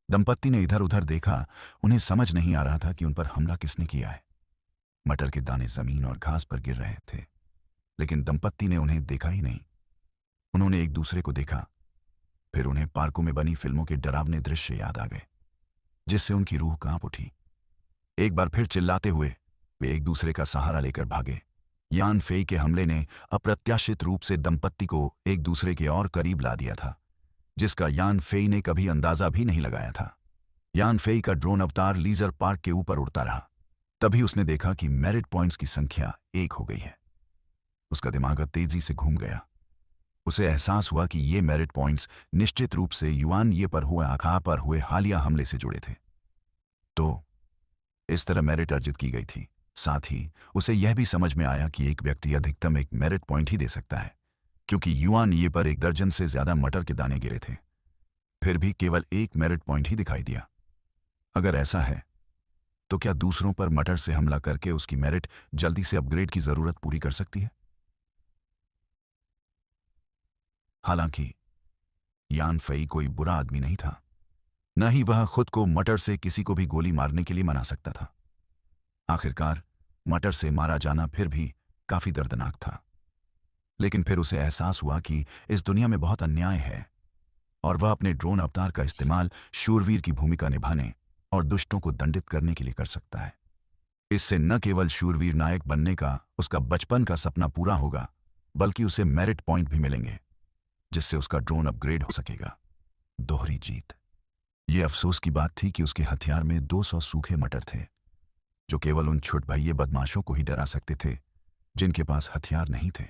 दंपत्ति ने इधर उधर देखा। उन्हें समझ नहीं आ रहा था कि उन पर हमला किसने किया है। मटर के दाने जमीन और घास पर गिर रहे थे, लेकिन दंपत्ति ने उन्हें देखा ही नहीं। उन्होंने एक दूसरे को देखा, फिर उन्हें पार्कों में बनी फिल्मों के डरावने दृश्य याद आ गए, जिससे उनकी रूह कांप उठी। एक बार फिर चिल्लाते हुए वे एक दूसरे का सहारा लेकर भागे। यान फेई के हमले ने अप्रत्याशित रूप से दंपत्ति को एक दूसरे के और करीब ला दिया था, जिसका यान फेई ने कभी अंदाजा भी नहीं लगाया था। यान फेई का ड्रोन अवतार लीजर पार्क के ऊपर उड़ता रहा। तभी उसने देखा कि मेरिट पॉइंट्स की संख्या 1 हो गई है। उसका दिमाग तेजी से घूम गया। उसे एहसास हुआ कि ये मेरिट पॉइंट्स निश्चित रूप से युआन ये पर हुए हालिया हमले से जुड़े थे। तो इस तरह मेरिट अर्जित की गई थी। साथ ही उसे यह भी समझ में आया कि एक व्यक्ति अधिकतम 1 मेरिट पॉइंट ही दे सकता है, क्योंकि युआन ये पर 1 दर्जन से ज्यादा मटर के दाने गिरे थे, फिर भी केवल 1 मेरिट पॉइंट ही दिखाई दिया। अगर ऐसा है तो क्या दूसरों पर मटर से हमला करके उसकी मेरिट जल्दी से अपग्रेड की जरूरत पूरी कर सकती है? हालांकि यान फेई कोई बुरा आदमी नहीं था, न ही वह खुद को मटर से किसी को भी गोली मारने के लिए मना सकता था। आखिरकार मटर से मारा जाना फिर भी काफी दर्दनाक था। लेकिन फिर उसे एहसास हुआ कि इस दुनिया में बहुत अन्याय है और वह अपने ड्रोन अवतार का इस्तेमाल शूरवीर की भूमिका निभाने और दुष्टों को दंडित करने के लिए कर सकता है। इससे न केवल शूरवीर नायक बनने का उसका बचपन का सपना पूरा होगा, बल्कि उसे मेरिट पॉइंट भी मिलेंगे, जिससे उसका ड्रोन अपग्रेड हो सकेगा। दोहरी जीत। यह अफसोस की बात थी कि उसके हथियार में 200 सूखे मटर थे, जो केवल उन छुटभइये बदमाशों को ही डरा सकते थे जिनके पास हथियार नहीं थे।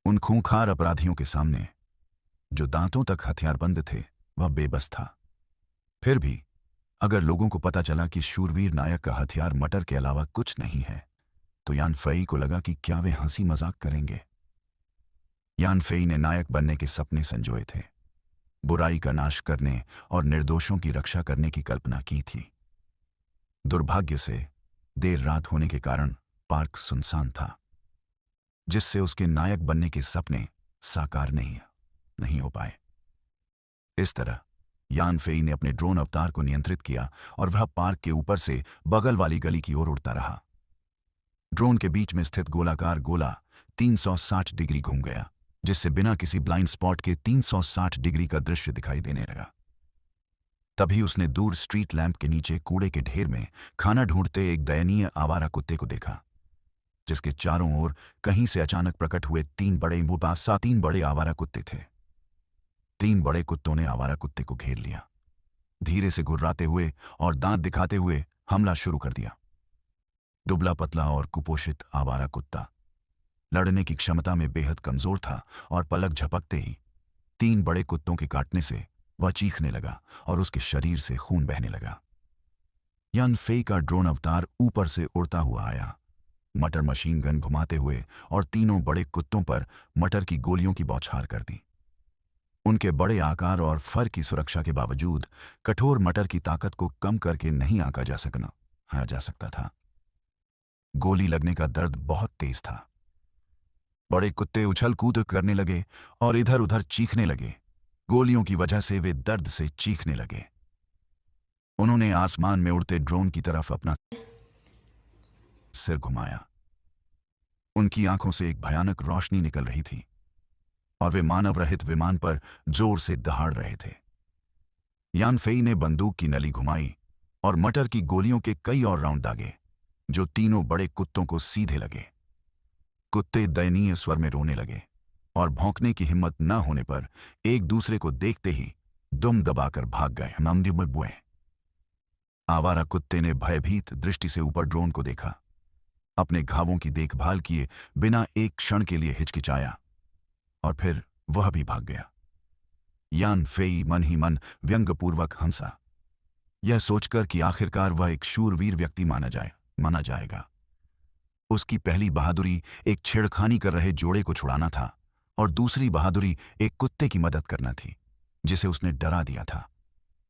उन खूंखार अपराधियों के सामने, जो दांतों तक हथियारबंद थे, वह बेबस था। फिर भी अगर लोगों को पता चला कि शूरवीर नायक का हथियार मटर के अलावा कुछ नहीं है, तो यान फेई को लगा कि क्या वे हंसी मजाक करेंगे। यान फेई ने नायक बनने के सपने संजोए थे, बुराई का नाश करने और निर्दोषों की रक्षा करने की कल्पना की थी। दुर्भाग्य से देर रात होने के कारण पार्क सुनसान था, जिससे उसके नायक बनने के सपने साकार नहीं हो पाए। इस तरह यान फेई ने अपने ड्रोन अवतार को नियंत्रित किया और वह पार्क के ऊपर से बगल वाली गली की ओर उड़ता रहा। ड्रोन के बीच में स्थित गोलाकार गोला 360 डिग्री घूम गया जिससे बिना किसी ब्लाइंड स्पॉट के 360 डिग्री का दृश्य दिखाई देने लगा। तभी उसने दूर स्ट्रीट लैंप के नीचे कूड़े के ढेर में खाना ढूंढते एक दयनीय आवारा कुत्ते को देखा, जिसके चारों ओर कहीं से अचानक प्रकट हुए तीन बड़े आवारा कुत्ते थे। तीन बड़े कुत्तों ने आवारा कुत्ते को घेर लिया, धीरे से गुर्राते हुए और दांत दिखाते हुए हमला शुरू कर दिया। दुबला पतला और कुपोषित आवारा कुत्ता लड़ने की क्षमता में बेहद कमजोर था और पलक झपकते ही तीन बड़े कुत्तों के काटने से वह चीखने लगा और उसके शरीर से खून बहने लगा। यान फेई का ड्रोन अवतार ऊपर से उड़ता हुआ आया, मटर मशीन गन घुमाते हुए और तीनों बड़े कुत्तों पर मटर की गोलियों की बौछार कर दी। उनके बड़े आकार और फर की सुरक्षा के बावजूद कठोर मटर की ताकत को कम करके नहीं आंका जा सकता था। गोली लगने का दर्द बहुत तेज था। बड़े कुत्ते उछल कूद करने लगे और इधर उधर चीखने लगे। गोलियों की वजह से वे दर्द से चीखने लगे। उन्होंने आसमान में उड़ते ड्रोन की तरफ अपना सिर घुमाया। उनकी आंखों से एक भयानक रोशनी निकल रही थी और वे मानव रहित विमान पर जोर से दहाड़ रहे थे। यान फेई ने बंदूक की नली घुमाई और मटर की गोलियों के कई और राउंड दागे, जो तीनों बड़े कुत्तों को सीधे लगे। कुत्ते दयनीय स्वर में रोने लगे और भौंकने की हिम्मत न होने पर एक दूसरे को देखते ही दुम दबाकर भाग गए। आवारा कुत्ते ने भयभीत दृष्टि से ऊपर ड्रोन को देखा, अपने घावों की देखभाल किए बिना एक क्षण के लिए हिचकिचाया और फिर वह भी भाग गया। यान फेई मन ही मन व्यंग्यपूर्वक हंसा, यह सोचकर कि आखिरकार वह एक शूरवीर व्यक्ति माना जाएगा। उसकी पहली बहादुरी एक छेड़खानी कर रहे जोड़े को छुड़ाना था और दूसरी बहादुरी एक कुत्ते की मदद करना थी, जिसे उसने डरा दिया था।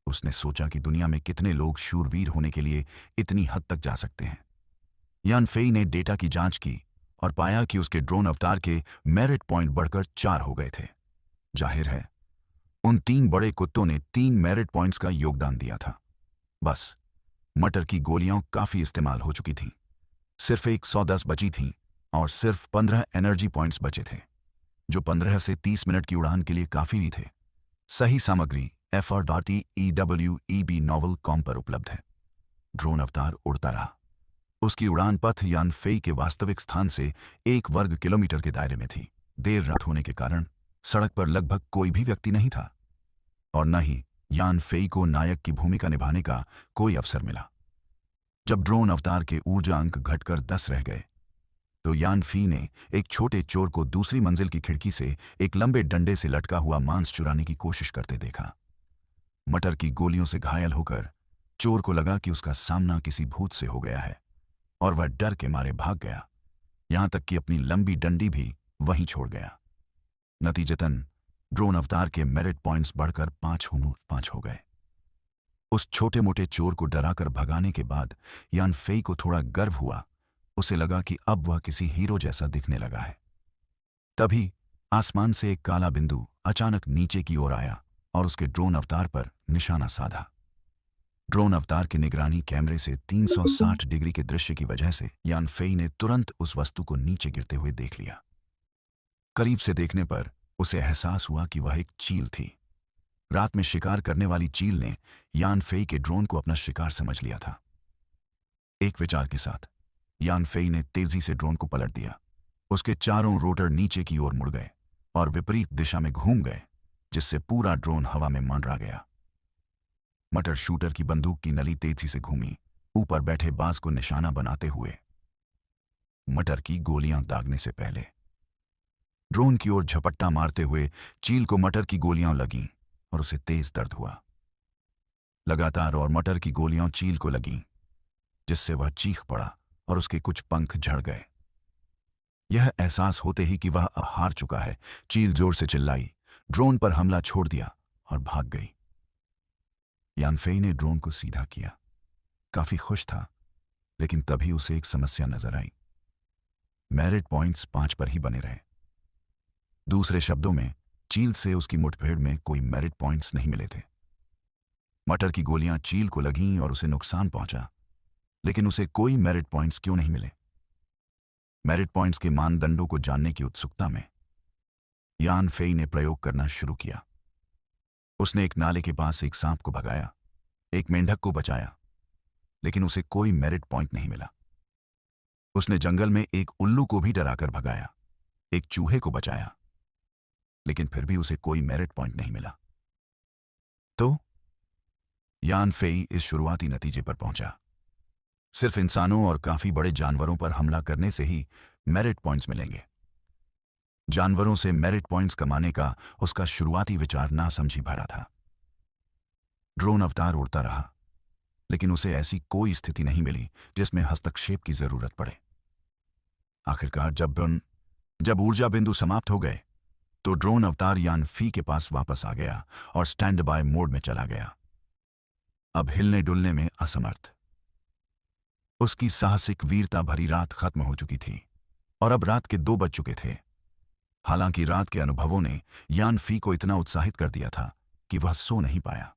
उसने सोचा कि दुनिया में कितने लोग शूरवीर होने के लिए इतनी हद तक जा सकते हैं। यान फेई ने डेटा की जांच की और पाया कि उसके ड्रोन अवतार के मेरिट पॉइंट बढ़कर 4 हो गए थे। जाहिर है, उन तीन बड़े कुत्तों ने 3 मेरिट पॉइंट्स का योगदान दिया था। बस मटर की गोलियां काफी इस्तेमाल हो चुकी थीं। सिर्फ 110 बची थीं और सिर्फ 15 एनर्जी पॉइंट्स बचे थे, जो 15 से 30 मिनट की उड़ान के लिए काफी भी थे। सही सामग्री FR.EWEB नॉवल कॉम पर उपलब्ध है। ड्रोन अवतार उड़ता रहा। उसकी उड़ान पथ यान फेई के वास्तविक स्थान से 1 वर्ग किलोमीटर के दायरे में थी। देर रात होने के कारण सड़क पर लगभग कोई भी व्यक्ति नहीं था और न ही यान फेई को नायक की भूमिका निभाने का कोई अवसर मिला। जब ड्रोन अवतार के ऊर्जा अंक घटकर 10 रह गए तो यान फी ने एक छोटे चोर को दूसरी मंजिल की खिड़की से एक लंबे डंडे से लटका हुआ मांस चुराने की कोशिश करते देखा। मटर की गोलियों से घायल होकर चोर को लगा कि उसका सामना किसी भूत से हो गया है और वह डर के मारे भाग गया, यहां तक कि अपनी लंबी डंडी भी वहीं छोड़ गया। नतीजतन ड्रोन अवतार के मेरिट पॉइंट्स बढ़कर 5 हो गए। उस छोटे मोटे चोर को डराकर भगाने के बाद यान फेई को थोड़ा गर्व हुआ। उसे लगा कि अब वह किसी हीरो जैसा दिखने लगा है। तभी आसमान से एक काला बिंदु अचानक नीचे की ओर आया और उसके ड्रोन अवतार पर निशाना साधा। ड्रोन अवतार के निगरानी कैमरे से 360 डिग्री के दृश्य की वजह से यान फेई ने तुरंत उस वस्तु को नीचे गिरते हुए देख लिया। करीब से देखने पर उसे एहसास हुआ कि वह एक चील थी। रात में शिकार करने वाली चील ने यान फेई के ड्रोन को अपना शिकार समझ लिया था। एक विचार के साथ यान फेई ने तेजी से ड्रोन को पलट दिया। उसके चारों रोटर नीचे की ओर मुड़ गए और विपरीत दिशा में घूम गए, जिससे पूरा ड्रोन हवा में मंडरा गया। मटर शूटर की बंदूक की नली तेजी से घूमी, ऊपर बैठे बाज को निशाना बनाते हुए। मटर की गोलियां दागने से पहले ड्रोन की ओर झपट्टा मारते हुए चील को मटर की गोलियां लगीं और उसे तेज दर्द हुआ। लगातार और मटर की गोलियां चील को लगीं, जिससे वह चीख पड़ा और उसके कुछ पंख झड़ गए। यह एहसास होते ही कि वह अब हार चुका है, चील जोर से चिल्लाई, ड्रोन पर हमला छोड़ दिया और भाग गई। यान फेई ने ड्रोन को सीधा किया। काफी खुश था, लेकिन तभी उसे एक समस्या नजर आई। मेरिट पॉइंट्स 5 पर ही बने रहे। दूसरे शब्दों में, चील से उसकी मुठभेड़ में कोई मेरिट पॉइंट्स नहीं मिले थे। मटर की गोलियां चील को लगीं और उसे नुकसान पहुंचा, लेकिन उसे कोई मेरिट पॉइंट्स क्यों नहीं मिले? मेरिट पॉइंट्स के मानदंडों को जानने की उत्सुकता में यान फेई ने प्रयोग करना शुरू किया। उसने एक नाले के पास एक सांप को भगाया, एक मेंढक को बचाया, लेकिन उसे कोई मेरिट पॉइंट नहीं मिला। उसने जंगल में एक उल्लू को भी डराकर भगाया, एक चूहे को बचाया, लेकिन फिर भी उसे कोई मेरिट पॉइंट नहीं मिला। तो यान फेई इस शुरुआती नतीजे पर पहुंचा, सिर्फ इंसानों और काफी बड़े जानवरों पर हमला करने से ही मेरिट पॉइंट्स मिलेंगे। जानवरों से मेरिट पॉइंट्स कमाने का उसका शुरुआती विचार नासमझी भरा था। ड्रोन अवतार उड़ता रहा, लेकिन उसे ऐसी कोई स्थिति नहीं मिली जिसमें हस्तक्षेप की जरूरत पड़े। आखिरकार जब ऊर्जा बिंदु समाप्त हो गए तो ड्रोन अवतार यान फी के पास वापस आ गया और स्टैंड बाय मोड में चला गया, अब हिलने डुलने में असमर्थ। उसकी साहसिक वीरता भरी रात खत्म हो चुकी थी और अब रात के 2 बज चुके थे। हालांकि रात के अनुभवों ने यान फी को इतना उत्साहित कर दिया था कि वह सो नहीं पाया।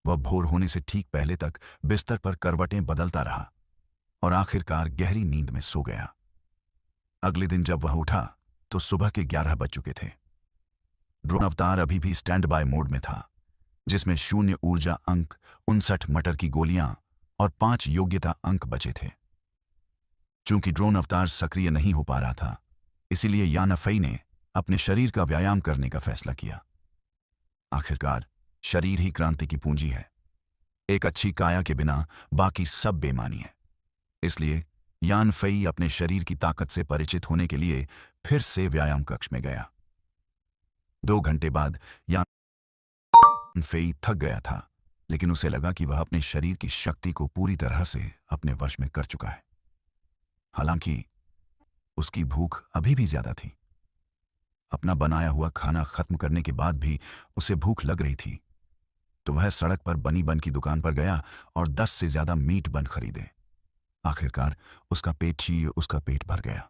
वह भोर होने से ठीक पहले तक बिस्तर पर करवटें बदलता रहा और आखिरकार गहरी नींद में सो गया। अगले दिन जब वह उठा तो सुबह के 11 बज चुके थे। ड्रोन अवतार अभी भी स्टैंड बाय मोड में था, जिसमें 0 ऊर्जा अंक, 59 मटर की गोलियां और 5 योग्यता अंक बचे थे। चूंकि ड्रोन अवतार सक्रिय नहीं हो पा रहा था, इसीलिए यान फेई ने अपने शरीर का व्यायाम करने का फैसला किया। आखिरकार शरीर ही क्रांति की पूंजी है। एक अच्छी काया के बिना बाकी सब बेमानी है। इसलिए यान फेई अपने शरीर की ताकत से परिचित होने के लिए फिर से व्यायाम कक्ष में गया। 2 घंटे बाद यान फेई थक गया था, लेकिन उसे लगा कि वह अपने शरीर की शक्ति को पूरी तरह से अपने वश में कर चुका है। हालांकि उसकी भूख अभी भी ज्यादा थी। अपना बनाया हुआ खाना खत्म करने के बाद भी उसे भूख लग रही थी, तो वह सड़क पर बनी बन की दुकान पर गया और 10 से ज्यादा मीट बन खरीदे। आखिरकार उसका पेट भर गया।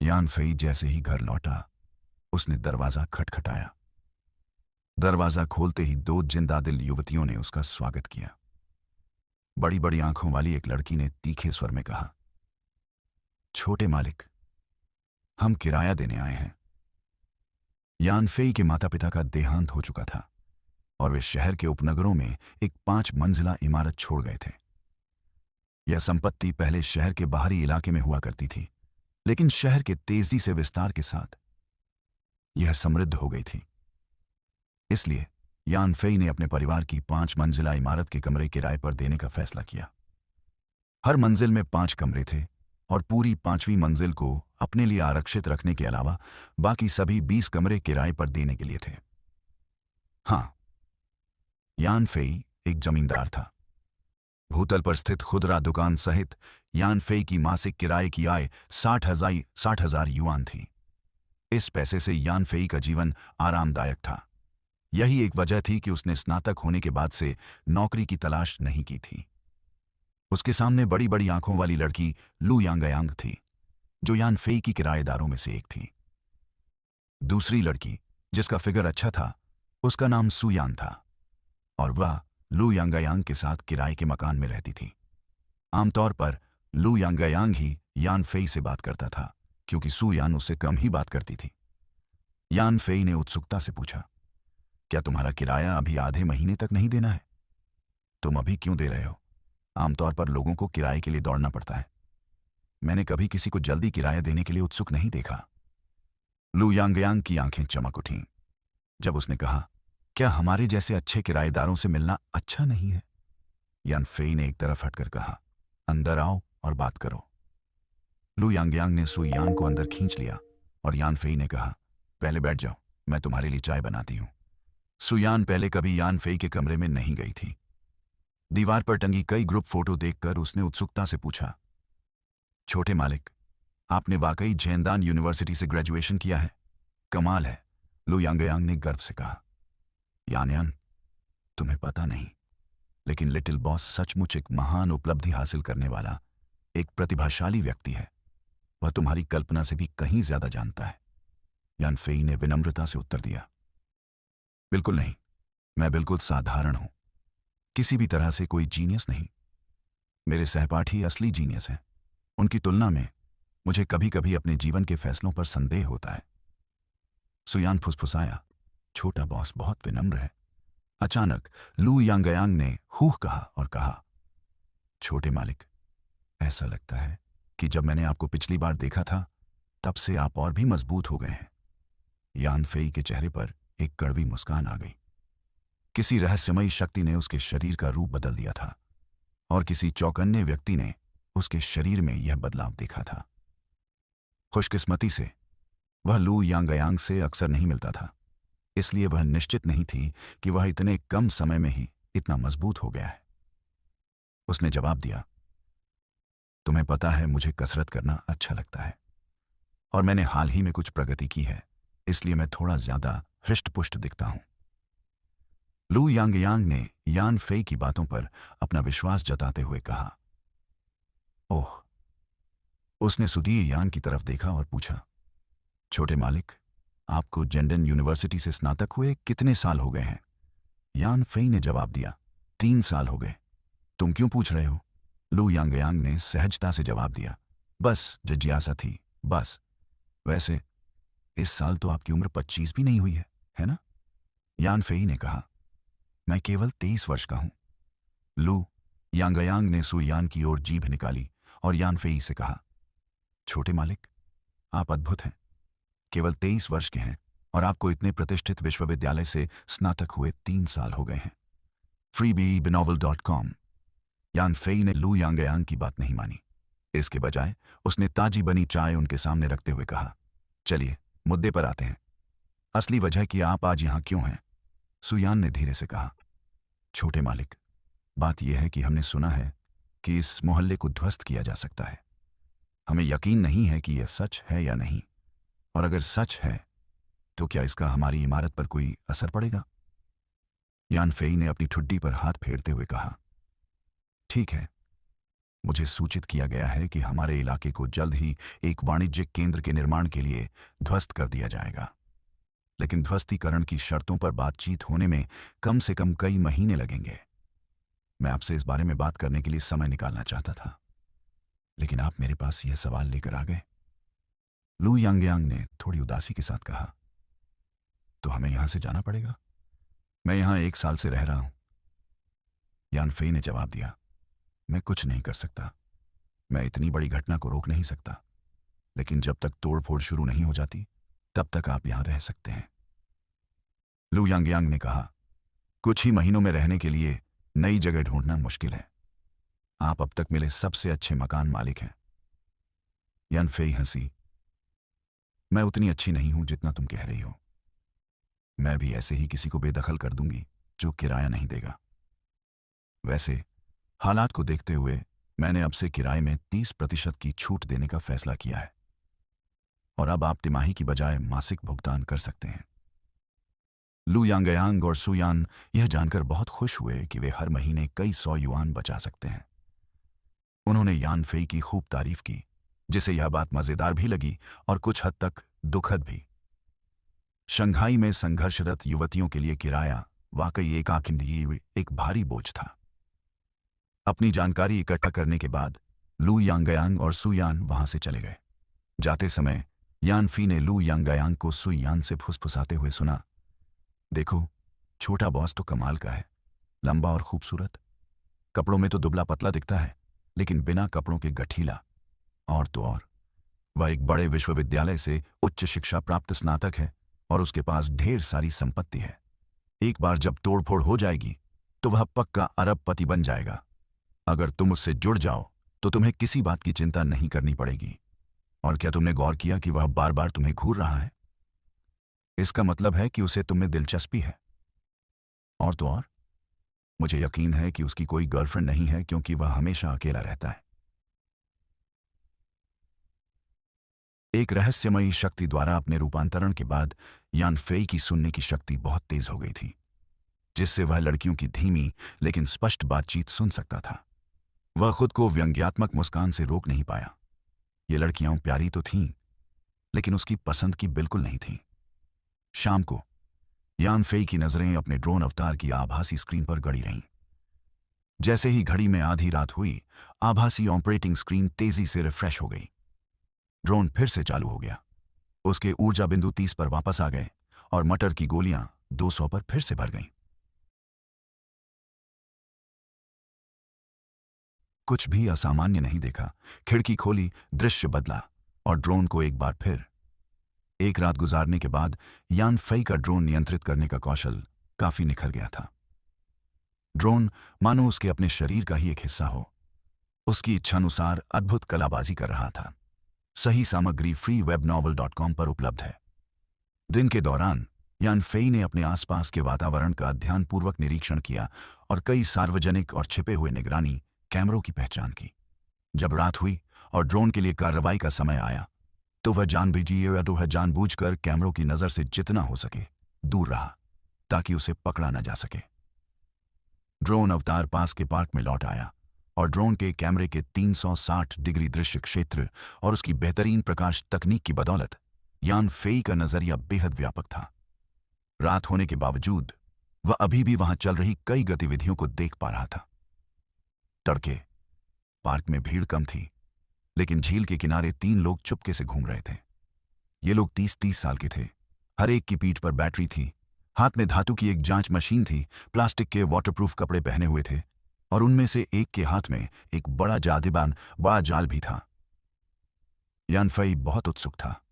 यान फेई जैसे ही घर लौटा, उसने दरवाजा खटखटाया। दरवाजा खोलते ही 2 जिंदादिल युवतियों ने उसका स्वागत किया। बड़ी बड़ी आंखों वाली एक लड़की ने तीखे स्वर में कहा, छोटे मालिक, हम किराया देने आए हैं। यान फेई के माता पिता का देहांत हो चुका था और वे शहर के उपनगरों में एक 5 मंजिला इमारत छोड़ गए थे। यह संपत्ति पहले शहर के बाहरी इलाके में हुआ करती थी, लेकिन शहर के तेजी से विस्तार के साथ यह समृद्ध हो गई थी। इसलिए यान फेई ने अपने परिवार की 5 मंजिला इमारत के कमरे किराए पर देने का फैसला किया। हर मंजिल में 5 कमरे थे और पूरी 5वीं मंजिल को अपने लिए आरक्षित रखने के अलावा बाकी सभी 20 कमरे किराए पर देने के लिए थे। हां, यान फेई एक जमींदार था। भूतल पर स्थित खुदरा दुकान सहित यान फेई की मासिक किराए की आय 60,000 युआन थी। इस पैसे से यान फेई का जीवन आरामदायक था। यही एक वजह थी कि उसने स्नातक होने के बाद से नौकरी की तलाश नहीं की थी। उसके सामने बड़ी बड़ी आंखों वाली लड़की लू यांगयांग थी, जो यान फेई की किराएदारों में से एक थी। दूसरी लड़की, जिसका फिगर अच्छा था, उसका नाम सुयान था और वह लू यांगयांग के साथ किराए के मकान में रहती थी। आमतौर पर लू यांगयांग ही यान फेई से बात करता था, क्योंकि सुयान उससे कम ही बात करती थी। यान फेई ने उत्सुकता से पूछा, क्या तुम्हारा किराया अभी आधे महीने तक नहीं देना है? तुम अभी क्यों दे रहे हो? आमतौर पर लोगों को किराए के लिए दौड़ना पड़ता है। मैंने कभी किसी को जल्दी किराया देने के लिए उत्सुक नहीं देखा। लू यांगयांग की आंखें चमक उठीं जब उसने कहा, क्या हमारे जैसे अच्छे किराएदारों से मिलना अच्छा नहीं है? यान फेई ने एक तरफ हटकर कहा, अंदर आओ और बात करो। लू यांगयांग ने सुयान को अंदर खींच लिया और यान फेई ने कहा, पहले बैठ जाओ, मैं तुम्हारे लिए चाय बनाती हूं। सुयान पहले कभी यान फेई के कमरे में नहीं गई थी। दीवार पर टंगी कई ग्रुप फोटो देखकर उसने उत्सुकता से पूछा, छोटे मालिक, आपने वाकई झेंदान यूनिवर्सिटी से ग्रेजुएशन किया है? कमाल है, लू यांगयांग ने गर्व से कहा। यान, तुम्हें पता नहीं, लेकिन लिटिल बॉस सचमुच एक महान उपलब्धि हासिल करने वाला एक प्रतिभाशाली व्यक्ति है। वह तुम्हारी कल्पना से भी कहीं ज्यादा जानता है। यान फेई ने विनम्रता से उत्तर दिया, बिल्कुल नहीं, मैं बिल्कुल साधारण हूं, किसी भी तरह से कोई जीनियस नहीं। मेरे सहपाठी असली जीनियस हैं। उनकी तुलना में मुझे कभी कभी अपने जीवन के फैसलों पर संदेह होता है। सुयान फुसफुसाया, छोटा बॉस बहुत विनम्र है। अचानक लू यांगयांग ने हूह कहा और कहा, छोटे मालिक, ऐसा लगता है कि जब मैंने आपको पिछली बार देखा था तब से आप और भी मजबूत हो गए हैं। यान फेई के चेहरे पर एक कड़वी मुस्कान आ गई। किसी रहस्यमयी शक्ति ने उसके शरीर का रूप बदल दिया था और किसी चौकन्ने व्यक्ति ने उसके शरीर में यह बदलाव देखा था। खुशकिस्मती से वह लू यांगयांग से अक्सर नहीं मिलता था, इसलिए वह निश्चित नहीं थी कि वह इतने कम समय में ही इतना मजबूत हो गया है। उसने जवाब दिया, तुम्हें पता है मुझे कसरत करना अच्छा लगता है और मैंने हाल ही में कुछ प्रगति की है, इसलिए मैं थोड़ा ज्यादा हृष्टपुष्ट दिखता हूं। लू यांगयांग ने यान फेई की बातों पर अपना विश्वास जताते हुए कहा। ओह। उसने सुदीय यान की तरफ देखा और पूछा, छोटे मालिक, आपको जेंडन यूनिवर्सिटी से स्नातक हुए कितने साल हो गए हैं? यान फेई ने जवाब दिया, 3 साल हो गए। तुम क्यों पूछ रहे हो? लू यांगयांग ने सहजता से जवाब दिया, बस जिज्ञासा थी, बस। वैसे इस साल तो आपकी उम्र 25 भी नहीं हुई है ना? यान फेई ने कहा, मैं केवल 23 वर्ष का हूं। लू यांगयांग ने सुयान की ओर जीभ निकाली और यान फेई से कहा, छोटे मालिक, आप अद्भुत हैं। केवल 23 वर्ष के हैं और आपको इतने प्रतिष्ठित विश्वविद्यालय से स्नातक हुए 3 साल हो गए हैं। freebie.binovel.com। यान फेई ने लू यांगयांग की बात नहीं मानी। इसके बजाय उसने ताजी बनी चाय उनके सामने रखते हुए कहा, चलिए मुद्दे पर आते हैं। असली वजह कि आप आज यहां क्यों हैं? सुयान ने धीरे से कहा, छोटे मालिक, बात यह है कि हमने सुना है कि इस मोहल्ले को ध्वस्त किया जा सकता है। हमें यकीन नहीं है कि यह सच है या नहीं, और अगर सच है तो क्या इसका हमारी इमारत पर कोई असर पड़ेगा? यान फेई ने अपनी ठुड्डी पर हाथ फेरते हुए कहा, ठीक है, मुझे सूचित किया गया है कि हमारे इलाके को जल्द ही एक वाणिज्यिक केंद्र के निर्माण के लिए ध्वस्त कर दिया जाएगा, लेकिन ध्वस्तीकरण की शर्तों पर बातचीत होने में कम से कम कई महीने लगेंगे। मैं आपसे इस बारे में बात करने के लिए समय निकालना चाहता था, लेकिन आप मेरे पास यह सवाल लेकर आ गए। लू यांगयांग ने थोड़ी उदासी के साथ कहा, तो हमें यहां से जाना पड़ेगा। मैं यहां 1 साल से रह रहा हूं। यान फेई ने जवाब दिया, मैं कुछ नहीं कर सकता। मैं इतनी बड़ी घटना को रोक नहीं सकता, लेकिन जब तक तोड़फोड़ शुरू नहीं हो जाती तब तक आप यहां रह सकते हैं। लू यांगयांग ने कहा, कुछ ही महीनों में रहने के लिए नई जगह ढूंढना मुश्किल है। आप अब तक मिले सबसे अच्छे मकान मालिक हैं। यान फेई हंसी, मैं उतनी अच्छी नहीं हूं जितना तुम कह रही हो। मैं भी ऐसे ही किसी को बेदखल कर दूंगी जो किराया नहीं देगा। वैसे हालात को देखते हुए मैंने अब से किराए में 30% की छूट देने का फैसला किया है, और अब आप तिमाही की बजाय मासिक भुगतान कर सकते हैं। लू यांगयांग और सुयान यह जानकर बहुत खुश हुए कि वे हर महीने कई 100 युआन बचा सकते हैं। उन्होंने यान फेई की खूब तारीफ की, जिसे यह बात मजेदार भी लगी और कुछ हद तक दुखद भी। शंघाई में संघर्षरत युवतियों के लिए किराया वाकई एक भारी बोझ था। अपनी जानकारी इकट्ठा करने के बाद लू यांगयांग और सुयान वहां से चले गए। जाते समय यान फी ने लू यांगयांग को सुयान से फुसफुसाते हुए सुना, देखो, छोटा बॉस तो कमाल का है, लंबा और खूबसूरत। कपड़ों में तो दुबला पतला दिखता है, लेकिन बिना कपड़ों के गठीला। और तो और, वह एक बड़े विश्वविद्यालय से उच्च शिक्षा प्राप्त स्नातक है और उसके पास ढेर सारी संपत्ति है। एक बार जब तोड़फोड़ हो जाएगी तो वह पक्का अरबपति बन जाएगा। अगर तुम उससे जुड़ जाओ तो तुम्हें किसी बात की चिंता नहीं करनी पड़ेगी। और क्या तुमने गौर किया कि वह बार बार तुम्हें घूर रहा है? इसका मतलब है कि उसे तुम में दिलचस्पी है। और तो और, मुझे यकीन है कि उसकी कोई गर्लफ्रेंड नहीं है, क्योंकि वह हमेशा अकेला रहता है। एक रहस्यमयी शक्ति द्वारा अपने रूपांतरण के बाद यान फेई की सुनने की शक्ति बहुत तेज हो गई थी, जिससे वह लड़कियों की धीमी लेकिन स्पष्ट बातचीत सुन सकता था। वह खुद को व्यंग्यात्मक मुस्कान से रोक नहीं पाया। ये लड़कियां प्यारी तो थीं, लेकिन उसकी पसंद की बिल्कुल नहीं थीं। शाम को यान फेई की नजरें अपने ड्रोन अवतार की आभासी स्क्रीन पर गड़ी रहीं। जैसे ही घड़ी में आधी रात हुई, आभासी ऑपरेटिंग स्क्रीन तेजी से रिफ्रेश हो गई। ड्रोन फिर से चालू हो गया। उसके ऊर्जा बिंदु 30 पर वापस आ गए और मटर की गोलियां 200 पर फिर से भर गईं। कुछ भी असामान्य नहीं देखा। खिड़की खोली, दृश्य बदला और ड्रोन को एक बार फिर। एक रात गुजारने के बाद यान फेई का ड्रोन नियंत्रित करने का कौशल काफी निखर गया था। ड्रोन मानो उसके अपने शरीर का ही एक हिस्सा हो। उसकी इच्छानुसार अद्भुत कलाबाजी कर रहा था। सही सामग्री freewebnovel.com पर उपलब्ध है। दिन के दौरान यान फेई ने अपने आसपास के वातावरण का ध्यानपूर्वक निरीक्षण किया और कई सार्वजनिक और छिपे हुए निगरानी कैमरों की पहचान की। जब रात हुई और ड्रोन के लिए कार्रवाई का समय आया तो वह जानबूझकर कैमरों की नजर से जितना हो सके दूर रहा ताकि उसे पकड़ा न जा सके। ड्रोन अवतार पास के पार्क में लौट आया और ड्रोन के कैमरे के 360 डिग्री दृश्य क्षेत्र और उसकी बेहतरीन प्रकाश तकनीक की बदौलत यान फेई का नजरिया बेहद व्यापक था। रात होने के बावजूद वह अभी भी वहां चल रही कई गतिविधियों को देख पा रहा था। तड़के पार्क में भीड़ कम थी, लेकिन झील के किनारे 3 लोग चुपके से घूम रहे थे। ये लोग 30-30 साल के थे। हर एक की पीठ पर बैटरी थी, हाथ में धातु की एक जांच मशीन थी, प्लास्टिक के वाटरप्रूफ कपड़े पहने हुए थे और उनमें से एक के हाथ में एक बड़ा जाल भी था। यान फेई बहुत उत्सुक था।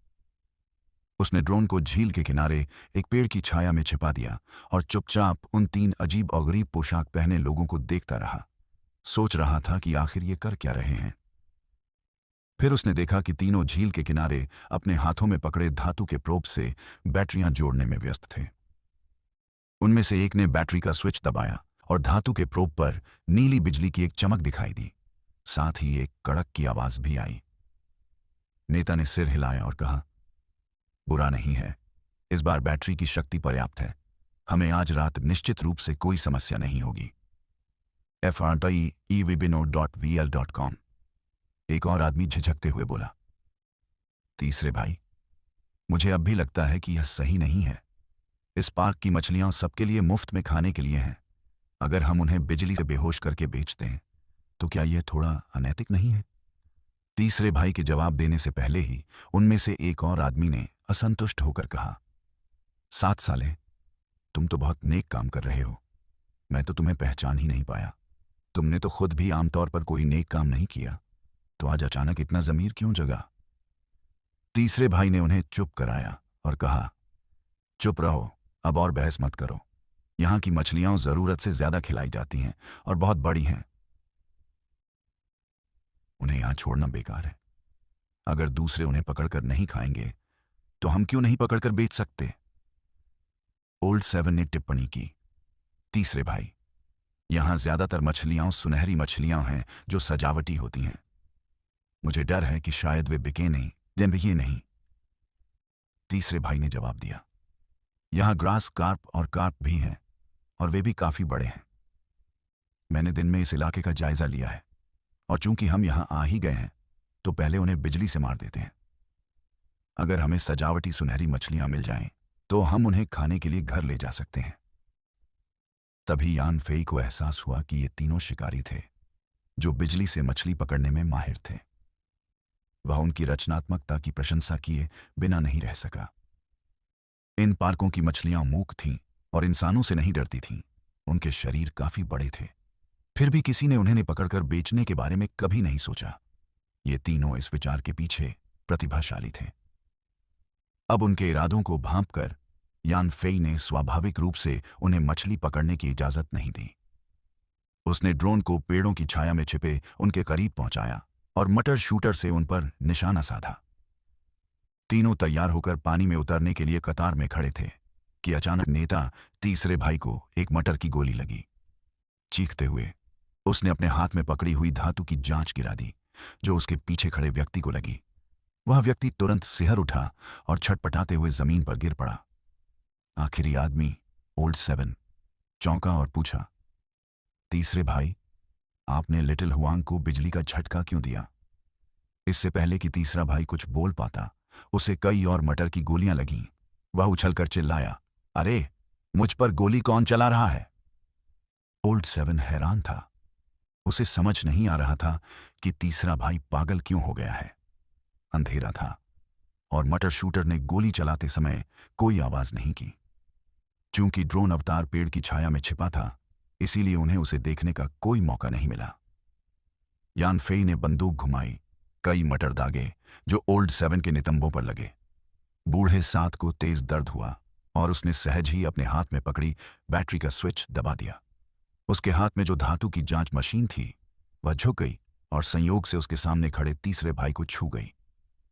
उसने ड्रोन को झील के किनारे एक पेड़ की छाया में छिपा दिया और चुपचाप उन 3 अजीब और गरीब पोशाक पहने लोगों को देखता रहा। सोच रहा था कि आखिर ये कर क्या रहे हैं। फिर उसने देखा कि तीनों झील के किनारे अपने हाथों में पकड़े धातु के प्रोब से बैटरियां जोड़ने में व्यस्त थे। उनमें से एक ने बैटरी का स्विच दबाया और धातु के प्रोब पर नीली बिजली की एक चमक दिखाई दी। साथ ही एक कड़क की आवाज भी आई। नेता ने सिर हिलाया और कहा, बुरा नहीं है, इस बार बैटरी की शक्ति पर्याप्त है। हमें आज रात निश्चित रूप से कोई समस्या नहीं होगी। frtevibino.vl.com। एक और आदमी झिझकते हुए बोला, तीसरे भाई, मुझे अब भी लगता है कि यह सही नहीं है। इस पार्क की मछलियां सबके लिए मुफ्त में खाने के लिए हैं। अगर हम उन्हें बिजली से बेहोश करके बेचते हैं तो क्या यह थोड़ा अनैतिक नहीं है? तीसरे भाई के जवाब देने से पहले ही उनमें से एक और आदमी ने असंतुष्ट होकर कहा, 7 साले, तुम तो बहुत नेक काम कर रहे हो। मैं तो तुम्हें पहचान ही नहीं पाया। तुमने तो खुद भी आमतौर पर कोई नेक काम नहीं किया, तो आज अचानक इतना ज़मीर क्यों जगा? तीसरे भाई ने उन्हें चुप कराया और कहा, चुप रहो, अब और बहस मत करो। यहां की मछलियां जरूरत से ज्यादा खिलाई जाती हैं और बहुत बड़ी हैं। उन्हें यहां छोड़ना बेकार है। अगर दूसरे उन्हें पकड़कर नहीं खाएंगे तो हम क्यों नहीं पकड़कर बेच सकते? ओल्ड 7 ने टिप्पणी की, तीसरे भाई, यहां ज्यादातर मछलियां सुनहरी मछलियां हैं जो सजावटी होती हैं। मुझे डर है कि शायद वे बिके नहीं, बिके नहीं। तीसरे भाई ने जवाब दिया, यहां ग्रास कार्प और कार्प भी हैं और वे भी काफी बड़े हैं। मैंने दिन में इस इलाके का जायजा लिया है और चूंकि हम यहां आ ही गए हैं तो पहले उन्हें बिजली से मार देते हैं। अगर हमें सजावटी सुनहरी मछलियां मिल जाएं तो हम उन्हें खाने के लिए घर ले जा सकते हैं। तभी यान फेई को एहसास हुआ कि ये तीनों शिकारी थे जो बिजली से मछली पकड़ने में माहिर थे। वह उनकी रचनात्मकता की प्रशंसा किए बिना नहीं रह सका। इन पार्कों की मछलियां मूक थीं और इंसानों से नहीं डरती थीं। उनके शरीर काफी बड़े थे, फिर भी किसी ने उन्हें पकड़कर बेचने के बारे में कभी नहीं सोचा। ये तीनों इस विचार के पीछे प्रतिभाशाली थे। अब उनके इरादों को भांपकर यान फेई ने स्वाभाविक रूप से उन्हें मछली पकड़ने की इजाजत नहीं दी। उसने ड्रोन को पेड़ों की छाया में छिपे उनके करीब पहुंचाया और मटर शूटर से उन पर निशाना साधा। तीनों तैयार होकर पानी में उतरने के लिए कतार में खड़े थे कि अचानक नेता तीसरे भाई को एक मटर की गोली लगी। चीखते हुए उसने अपने हाथ में पकड़ी हुई धातु की जांच गिरा दी जो उसके पीछे खड़े व्यक्ति को लगी। वह व्यक्ति तुरंत सिहर उठा और छटपटाते हुए जमीन पर गिर पड़ा। आखिरी आदमी ओल्ड 7 चौंका और पूछा, तीसरे भाई, आपने लिटिल हुआंग को बिजली का झटका क्यों दिया? इससे पहले कि तीसरा भाई कुछ बोल पाता उसे कई और मटर की गोलियां लगीं। वह उछलकर चिल्लाया, अरे, मुझ पर गोली कौन चला रहा है? ओल्ड 7 हैरान था। उसे समझ नहीं आ रहा था कि तीसरा भाई पागल क्यों हो गया है। अंधेरा था और मटर शूटर ने गोली चलाते समय कोई आवाज नहीं की। चूंकि ड्रोन अवतार पेड़ की छाया में छिपा था, इसीलिए उन्हें उसे देखने का कोई मौका नहीं मिला। यान फेई ने बंदूक घुमाई, कई मटर दागे जो ओल्ड 7 के नितंबों पर लगे। बूढ़े 7 को तेज दर्द हुआ और उसने सहज ही अपने हाथ में पकड़ी बैटरी का स्विच दबा दिया। उसके हाथ में जो धातु की जांच मशीन थी वह झुक गई और संयोग से उसके सामने खड़े तीसरे भाई को छू गई।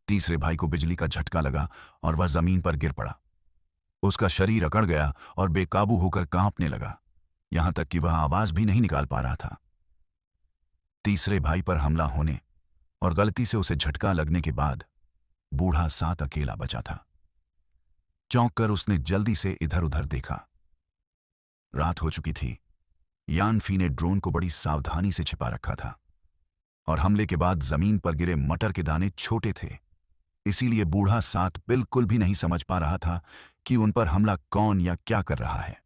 तीसरे भाई को बिजली का झटका लगा और वह जमीन पर गिर पड़ा। उसका शरीर अकड़ गया और बेकाबू होकर कांपने लगा, यहां तक कि वह आवाज भी नहीं निकाल पा रहा था। तीसरे भाई पर हमला होने और गलती से उसे झटका लगने के बाद बूढ़ा 7 अकेला बचा था। चौंक कर उसने जल्दी से इधर उधर देखा। रात हो चुकी थी। यान फी ने ड्रोन को बड़ी सावधानी से छिपा रखा था और हमले के बाद जमीन पर गिरे मटर के दाने छोटे थे, इसीलिए बूढ़ा 7 बिल्कुल भी नहीं समझ पा रहा था कि उन पर हमला कौन या क्या कर रहा है।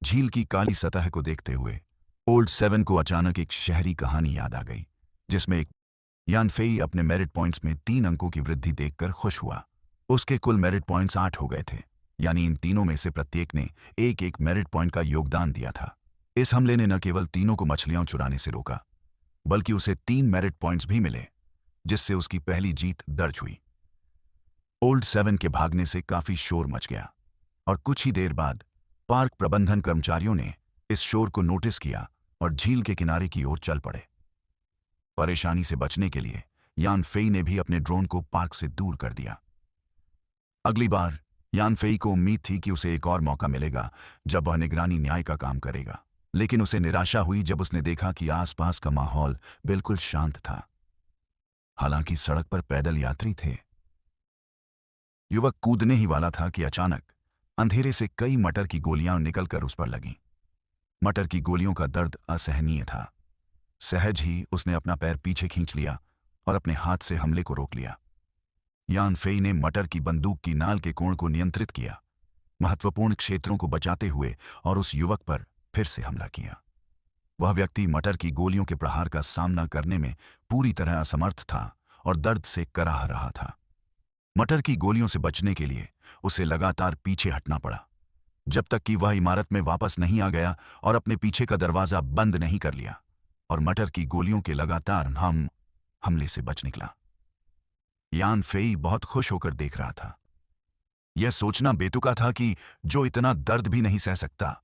झील की काली सतह को देखते हुए ओल्ड 7 को अचानक एक शहरी कहानी याद आ गई, जिसमें एक यान फेई अपने मेरिट पॉइंट्स में 3 अंकों की वृद्धि देखकर खुश हुआ। उसके कुल मेरिट पॉइंट्स 8 हो गए थे, यानी इन तीनों में से प्रत्येक ने एक एक मेरिट पॉइंट का योगदान दिया था। इस हमले ने न केवल तीनों को मछलियां चुराने से रोका, बल्कि उसे 3 मेरिट पॉइंट्स भी मिले, जिससे उसकी पहली जीत दर्ज हुई। ओल्ड 7 के भागने से काफी शोर मच गया और कुछ ही देर बाद पार्क प्रबंधन कर्मचारियों ने इस शोर को नोटिस किया और झील के किनारे की ओर चल पड़े। परेशानी से बचने के लिए यान फेई ने भी अपने ड्रोन को पार्क से दूर कर दिया। अगली बार यान फेई को उम्मीद थी कि उसे एक और मौका मिलेगा जब वह निगरानी न्याय का काम करेगा, लेकिन उसे निराशा हुई जब उसने देखा कि आसपास का माहौल बिल्कुल शांत था। हालांकि सड़क पर पैदल यात्री थे। युवक कूदने ही वाला था कि अचानक अंधेरे से कई मटर की गोलियां निकलकर उस पर लगीं। मटर की गोलियों का दर्द असहनीय था। सहज ही उसने अपना पैर पीछे खींच लिया और अपने हाथ से हमले को रोक लिया। यान फेई ने मटर की बंदूक की नाल के कोण को नियंत्रित किया, महत्वपूर्ण क्षेत्रों को बचाते हुए, और उस युवक पर फिर से हमला किया। वह व्यक्ति मटर की गोलियों के प्रहार का सामना करने में पूरी तरह असमर्थ था और दर्द से कराह रहा था। मटर की गोलियों से बचने के लिए उसे लगातार पीछे हटना पड़ा, जब तक कि वह इमारत में वापस नहीं आ गया और अपने पीछे का दरवाजा बंद नहीं कर लिया और मटर की गोलियों के लगातार हमले से बच निकला। यान फेई बहुत खुश होकर देख रहा था। यह सोचना बेतुका था कि जो इतना दर्द भी नहीं सह सकता।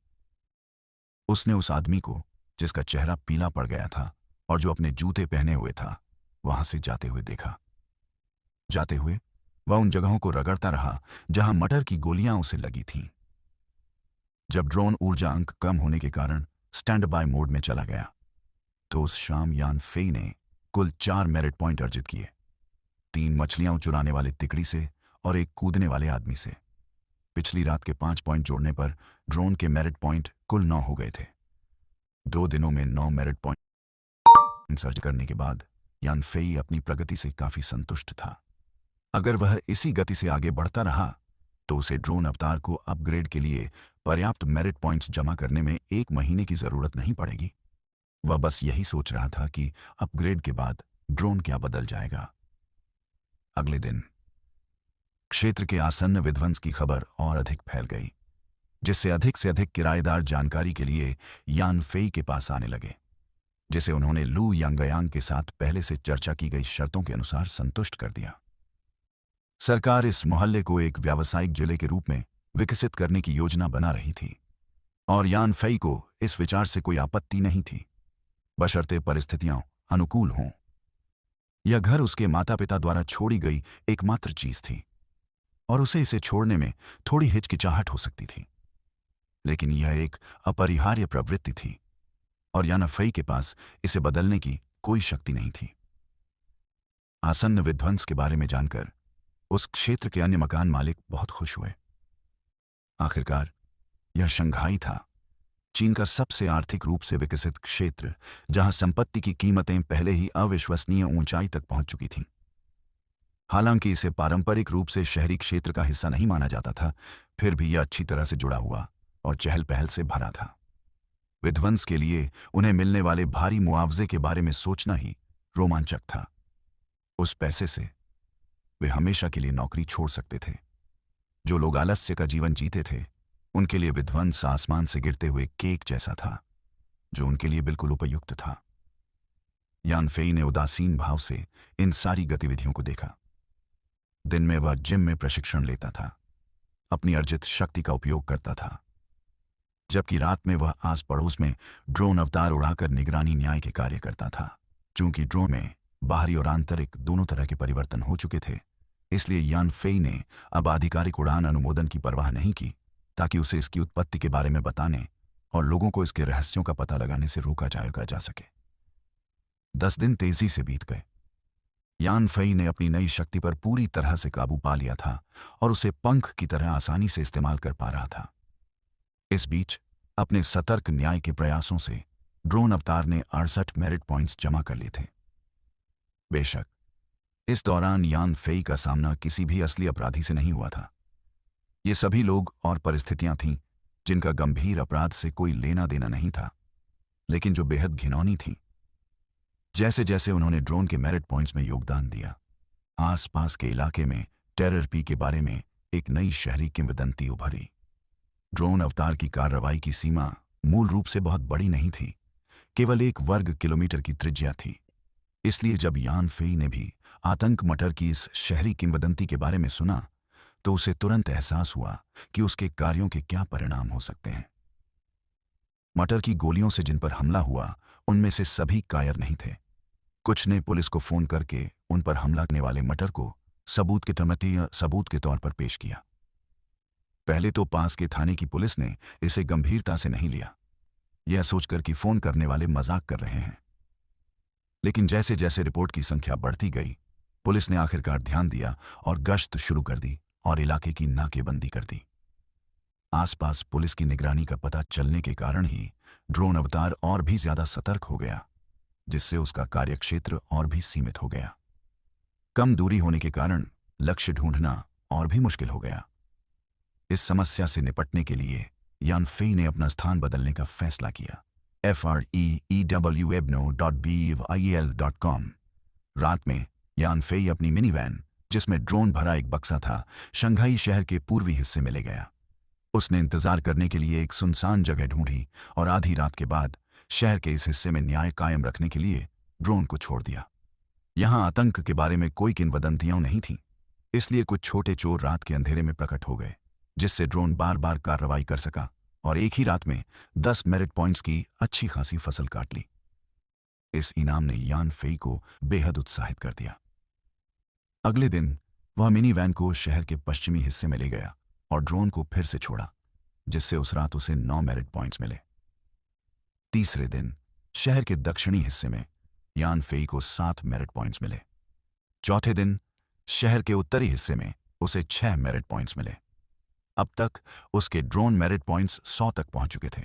उसने उस आदमी को, जिसका चेहरा पीला पड़ गया था और जो अपने जूते पहने हुए था, वहां से जाते हुए देखा। जाते हुए वह उन जगहों को रगड़ता रहा जहां मटर की गोलियां उसे लगी थीं। जब ड्रोन ऊर्जा अंक कम होने के कारण स्टैंड बाय मोड में चला गया, तो उस शाम यान फेई ने कुल 4 मेरिट पॉइंट अर्जित किए। 3 मछलियां चुराने वाले तिकड़ी से और एक कूदने वाले आदमी से। पिछली रात के 5 पॉइंट जोड़ने पर ड्रोन के मेरिट पॉइंट कुल 9 हो गए थे। 2 दिनों में 9 मेरिट पॉइंट अर्जित करने के बाद यान फेई अपनी प्रगति से काफी संतुष्ट था। अगर वह इसी गति से आगे बढ़ता रहा तो उसे ड्रोन अवतार को अपग्रेड के लिए पर्याप्त मेरिट पॉइंट्स जमा करने में 1 महीने की जरूरत नहीं पड़ेगी। वह बस यही सोच रहा था कि अपग्रेड के बाद ड्रोन क्या बदल जाएगा। अगले दिन क्षेत्र के आसन्न विध्वंस की खबर और अधिक फैल गई, जिससे अधिक से अधिक किराएदार जानकारी के लिए यान फेई के पास आने लगे, जिसे उन्होंने लू यांगयांग के साथ पहले से चर्चा की गई शर्तों के अनुसार संतुष्ट कर दिया। सरकार इस मोहल्ले को एक व्यावसायिक जिले के रूप में विकसित करने की योजना बना रही थी और यान फेई को इस विचार से कोई आपत्ति नहीं थी, बशर्ते परिस्थितियां अनुकूल हों। यह घर उसके माता पिता द्वारा छोड़ी गई एकमात्र चीज थी और उसे इसे छोड़ने में थोड़ी हिचकिचाहट हो सकती थी, लेकिन यह एक अपरिहार्य प्रवृत्ति थी और यान फेई के पास इसे बदलने की कोई शक्ति नहीं थी। आसन्न विध्वंस के बारे में जानकर उस क्षेत्र के अन्य मकान मालिक बहुत खुश हुए। आखिरकार यह शंघाई था, चीन का सबसे आर्थिक रूप से विकसित क्षेत्र, जहां संपत्ति की कीमतें पहले ही अविश्वसनीय ऊंचाई तक पहुंच चुकी थीं। हालांकि इसे पारंपरिक रूप से शहरी क्षेत्र का हिस्सा नहीं माना जाता था, फिर भी यह अच्छी तरह से जुड़ा हुआ और चहल पहल से भरा था। विध्वंस के लिए उन्हें मिलने वाले भारी मुआवजे के बारे में सोचना ही रोमांचक था। उस पैसे से वे हमेशा के लिए नौकरी छोड़ सकते थे। जो लोग आलस्य का जीवन जीते थे, उनके लिए विध्वंस आसमान से गिरते हुए केक जैसा था, जो उनके लिए बिल्कुल उपयुक्त था। यान फेई ने उदासीन भाव से इन सारी गतिविधियों को देखा। दिन में वह जिम में प्रशिक्षण लेता था, अपनी अर्जित शक्ति का उपयोग करता था, जबकि रात में वह आस पड़ोस में ड्रोन अवतार उड़ाकर निगरानी न्याय के कार्य करता था। चूंकि ड्रोन में बाहरी और आंतरिक दोनों तरह के परिवर्तन हो चुके थे, इसलिए यान फेई ने अब आधिकारिक उड़ान अनुमोदन की परवाह नहीं की, ताकि उसे इसकी उत्पत्ति के बारे में बताने और लोगों को इसके रहस्यों का पता लगाने से रोका जा सके। 10 दिन तेजी से बीत गए। यान फेई ने अपनी नई शक्ति पर पूरी तरह से काबू पा लिया था और उसे पंख की तरह आसानी से इस्तेमाल कर पा रहा था। इस बीच अपने सतर्क न्याय के प्रयासों से ड्रोन अवतार ने 68 मेरिट पॉइंट्स जमा कर लिए थे। बेशक इस दौरान यान फेई का सामना किसी भी असली अपराधी से नहीं हुआ था। ये सभी लोग और परिस्थितियां थीं जिनका गंभीर अपराध से कोई लेना देना नहीं था, लेकिन जो बेहद घिनौनी थीं। जैसे जैसे उन्होंने ड्रोन के मेरिट पॉइंट्स में योगदान दिया, आसपास के इलाके में टेरर पी के बारे में एक नई शहरी किंवदंती उभरी। ड्रोन अवतार की कार्रवाई की सीमा मूल रूप से बहुत बड़ी नहीं थी, केवल 1 वर्ग किलोमीटर की त्रिज्या थी। इसलिए जब यान फेई ने भी आतंक मटर की इस शहरी किंवदंती के बारे में सुना, तो उसे तुरंत एहसास हुआ कि उसके कार्यों के क्या परिणाम हो सकते हैं। मटर की गोलियों से जिन पर हमला हुआ, उनमें से सभी कायर नहीं थे। कुछ ने पुलिस को फोन करके उन पर हमला करने वाले मटर को सबूत के तौर पर पेश किया। पहले तो पास के थाने की पुलिस ने इसे गंभीरता से नहीं लिया, यह सोचकर कि फोन करने वाले मजाक कर रहे हैं। लेकिन जैसे जैसे रिपोर्ट की संख्या बढ़ती गई, पुलिस ने आखिरकार ध्यान दिया और गश्त शुरू कर दी और इलाके की नाकेबंदी कर दी। आसपास पुलिस की निगरानी का पता चलने के कारण ही ड्रोन अवतार और भी ज्यादा सतर्क हो गया, जिससे उसका कार्यक्षेत्र और भी सीमित हो गया। कम दूरी होने के कारण लक्ष्य ढूंढना और भी मुश्किल हो गया। इस समस्या से निपटने के लिए यान फेई ने अपना स्थान बदलने का फैसला किया। freewebno.bevel.com। रात में यान फेई अपनी मिनी वैन, जिसमें ड्रोन भरा एक बक्सा था, शंघाई शहर के पूर्वी हिस्से में ले गया। उसने इंतजार करने के लिए एक सुनसान जगह ढूंढी और आधी रात के बाद शहर के इस हिस्से में न्याय कायम रखने के लिए ड्रोन को छोड़ दिया। यहां आतंक के बारे में कोई किंवदंतियां नहीं थीं, इसलिए कुछ छोटे चोर रात के अंधेरे में प्रकट हो गए, जिससे ड्रोन बार बार कार्रवाई कर सका और एक ही रात में 10 मेरिट पॉइंट्स की अच्छी खासी फसल काट ली। इस इनाम ने यान फेई को बेहद उत्साहित कर दिया। अगले दिन वह मिनी वैन को शहर के पश्चिमी हिस्से में ले गया और ड्रोन को फिर से छोड़ा, जिससे उस रात उसे 9 मेरिट पॉइंट्स मिले। तीसरे दिन शहर के दक्षिणी हिस्से में यान फेई को 7 मेरिट पॉइंट्स मिले। चौथे दिन शहर के उत्तरी हिस्से में उसे 6 मेरिट पॉइंट्स मिले। अब तक उसके ड्रोन मेरिट पॉइंट्स 100 तक पहुंच चुके थे,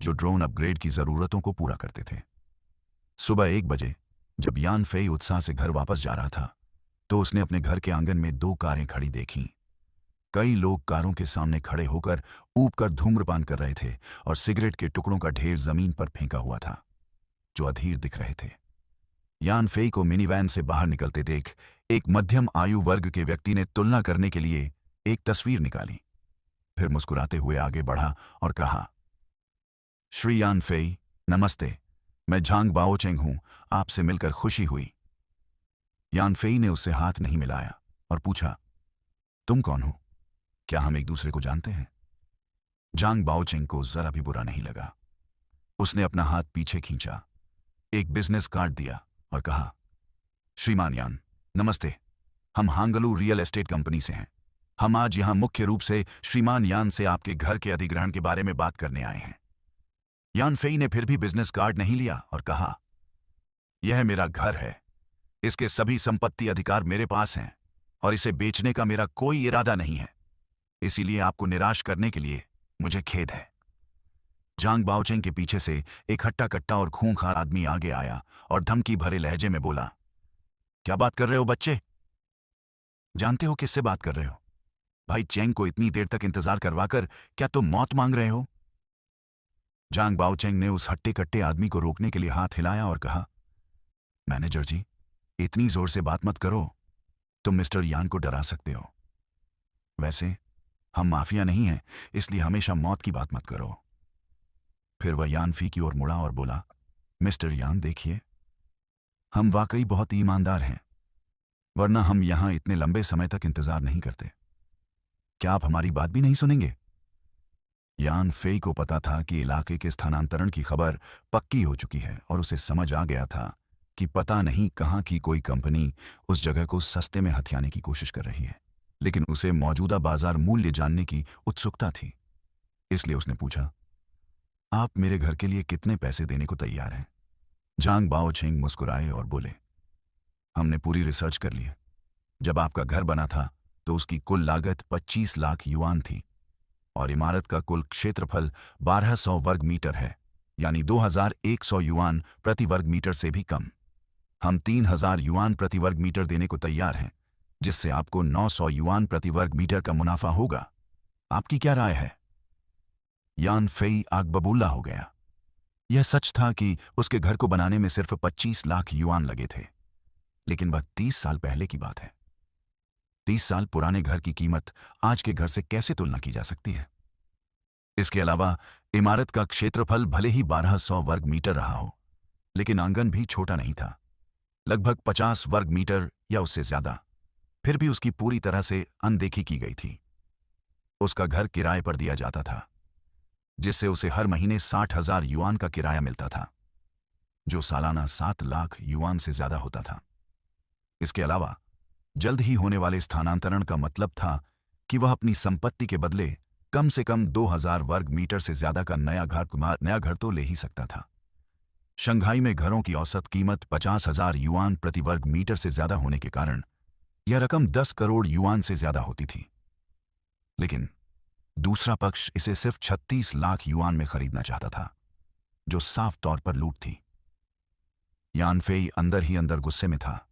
जो ड्रोन अपग्रेड की जरूरतों को पूरा करते थे। सुबह 1 बजे जब यान फेई उत्साह से घर वापस जा रहा था, तो उसने अपने घर के आंगन में 2 कारें खड़ी देखीं। कई लोग कारों के सामने खड़े होकर ऊबकर धूम्रपान कर रहे थे और सिगरेट के टुकड़ों का ढेर जमीन पर फेंका हुआ था, जो अधीर दिख रहे थे। यान फेई को मिनी वैन से बाहर निकलते देख एक मध्यम आयु वर्ग के व्यक्ति ने तुलना करने के लिए एक तस्वीर निकाली, फिर मुस्कुराते हुए आगे बढ़ा और कहा, श्री यान फेई, नमस्ते, मैं झांग बाओचेंग हूं, आपसे मिलकर खुशी हुई। यान फेई ने उससे हाथ नहीं मिलाया और पूछा, तुम कौन हो? क्या हम एक दूसरे को जानते हैं? झांग बाओचेंग को जरा भी बुरा नहीं लगा। उसने अपना हाथ पीछे खींचा, एक बिजनेस कार्ड दिया और कहा, श्रीमान यान, नमस्ते, हम हांगलू रियल एस्टेट कंपनी से हैं। हम आज यहां मुख्य रूप से श्रीमान यान से आपके घर के अधिग्रहण के बारे में बात करने आए हैं। यान फेई ने फिर भी बिजनेस कार्ड नहीं लिया और कहा, यह मेरा घर है, इसके सभी संपत्ति अधिकार मेरे पास हैं और इसे बेचने का मेरा कोई इरादा नहीं है, इसीलिए आपको निराश करने के लिए मुझे खेद है। झांग बाओचेंग के पीछे से एक हट्टा कट्टा और खूंखार आदमी आगे आया और धमकी भरे लहजे में बोला, क्या बात कर रहे हो बच्चे? जानते हो किससे बात कर रहे हो? भाई चेंग को इतनी देर तक इंतजार करवाकर क्या तुम मौत मांग रहे हो? झांग बाओचेंग ने उस हट्टे कट्टे आदमी को रोकने के लिए हाथ हिलाया और कहा, मैनेजर जी, इतनी जोर से बात मत करो, तुम मिस्टर यान को डरा सकते हो। वैसे हम माफिया नहीं हैं, इसलिए हमेशा मौत की बात मत करो। फिर वह यान फी की ओर मुड़ा और बोला, मिस्टर यान देखिए, हम वाकई बहुत ईमानदार हैं, वरना हम यहां इतने लंबे समय तक इंतजार नहीं करते। क्या आप हमारी बात भी नहीं सुनेंगे? यान फेई को पता था कि इलाके के स्थानांतरण की खबर पक्की हो चुकी है और उसे समझ आ गया था कि पता नहीं कहां की कोई कंपनी उस जगह को सस्ते में हथियाने की कोशिश कर रही है, लेकिन उसे मौजूदा बाजार मूल्य जानने की उत्सुकता थी। इसलिए उसने पूछा, आप मेरे घर के लिए कितने पैसे देने को तैयार हैं? झांग बाओछिंग मुस्कुराए और बोले, हमने पूरी रिसर्च कर ली है। जब आपका घर बना था तो उसकी कुल लागत 25 लाख युआन थी और इमारत का कुल क्षेत्रफल 1200 वर्ग मीटर है, यानी 2100 युआन प्रति वर्ग मीटर से भी कम। हम 3000 युआन प्रति वर्ग मीटर देने को तैयार हैं, जिससे आपको 900 युआन प्रति वर्ग मीटर का मुनाफा होगा। आपकी क्या राय है? यान फेई आग बबूला हो गया। यह सच था कि उसके घर को बनाने में सिर्फ 25 लाख युआन लगे थे, लेकिन वह 30 साल पहले की बात है। 30 साल पुराने घर की कीमत आज के घर से कैसे तुलना की जा सकती है? इसके अलावा इमारत का क्षेत्रफल भले ही 1200 वर्ग मीटर रहा हो, लेकिन आंगन भी छोटा नहीं था, लगभग 50 वर्ग मीटर या उससे ज्यादा। फिर भी उसकी पूरी तरह से अनदेखी की गई थी। उसका घर किराए पर दिया जाता था, जिससे उसे हर महीने 60,000 युआन का किराया मिलता था, जो सालाना 7 लाख युआन से ज्यादा होता था। इसके अलावा जल्द ही होने वाले स्थानांतरण का मतलब था कि वह अपनी संपत्ति के बदले कम से कम 2000 वर्ग मीटर से ज्यादा का नया घर तो ले ही सकता था। शंघाई में घरों की औसत कीमत 50,000 युआन प्रति वर्ग मीटर से ज्यादा होने के कारण यह रकम 10 करोड़ युआन से ज्यादा होती थी। लेकिन दूसरा पक्ष इसे सिर्फ 36 लाख युआन में खरीदना चाहता था, जो साफ तौर पर लूट थी। यान फेई अंदर ही अंदर गुस्से में था,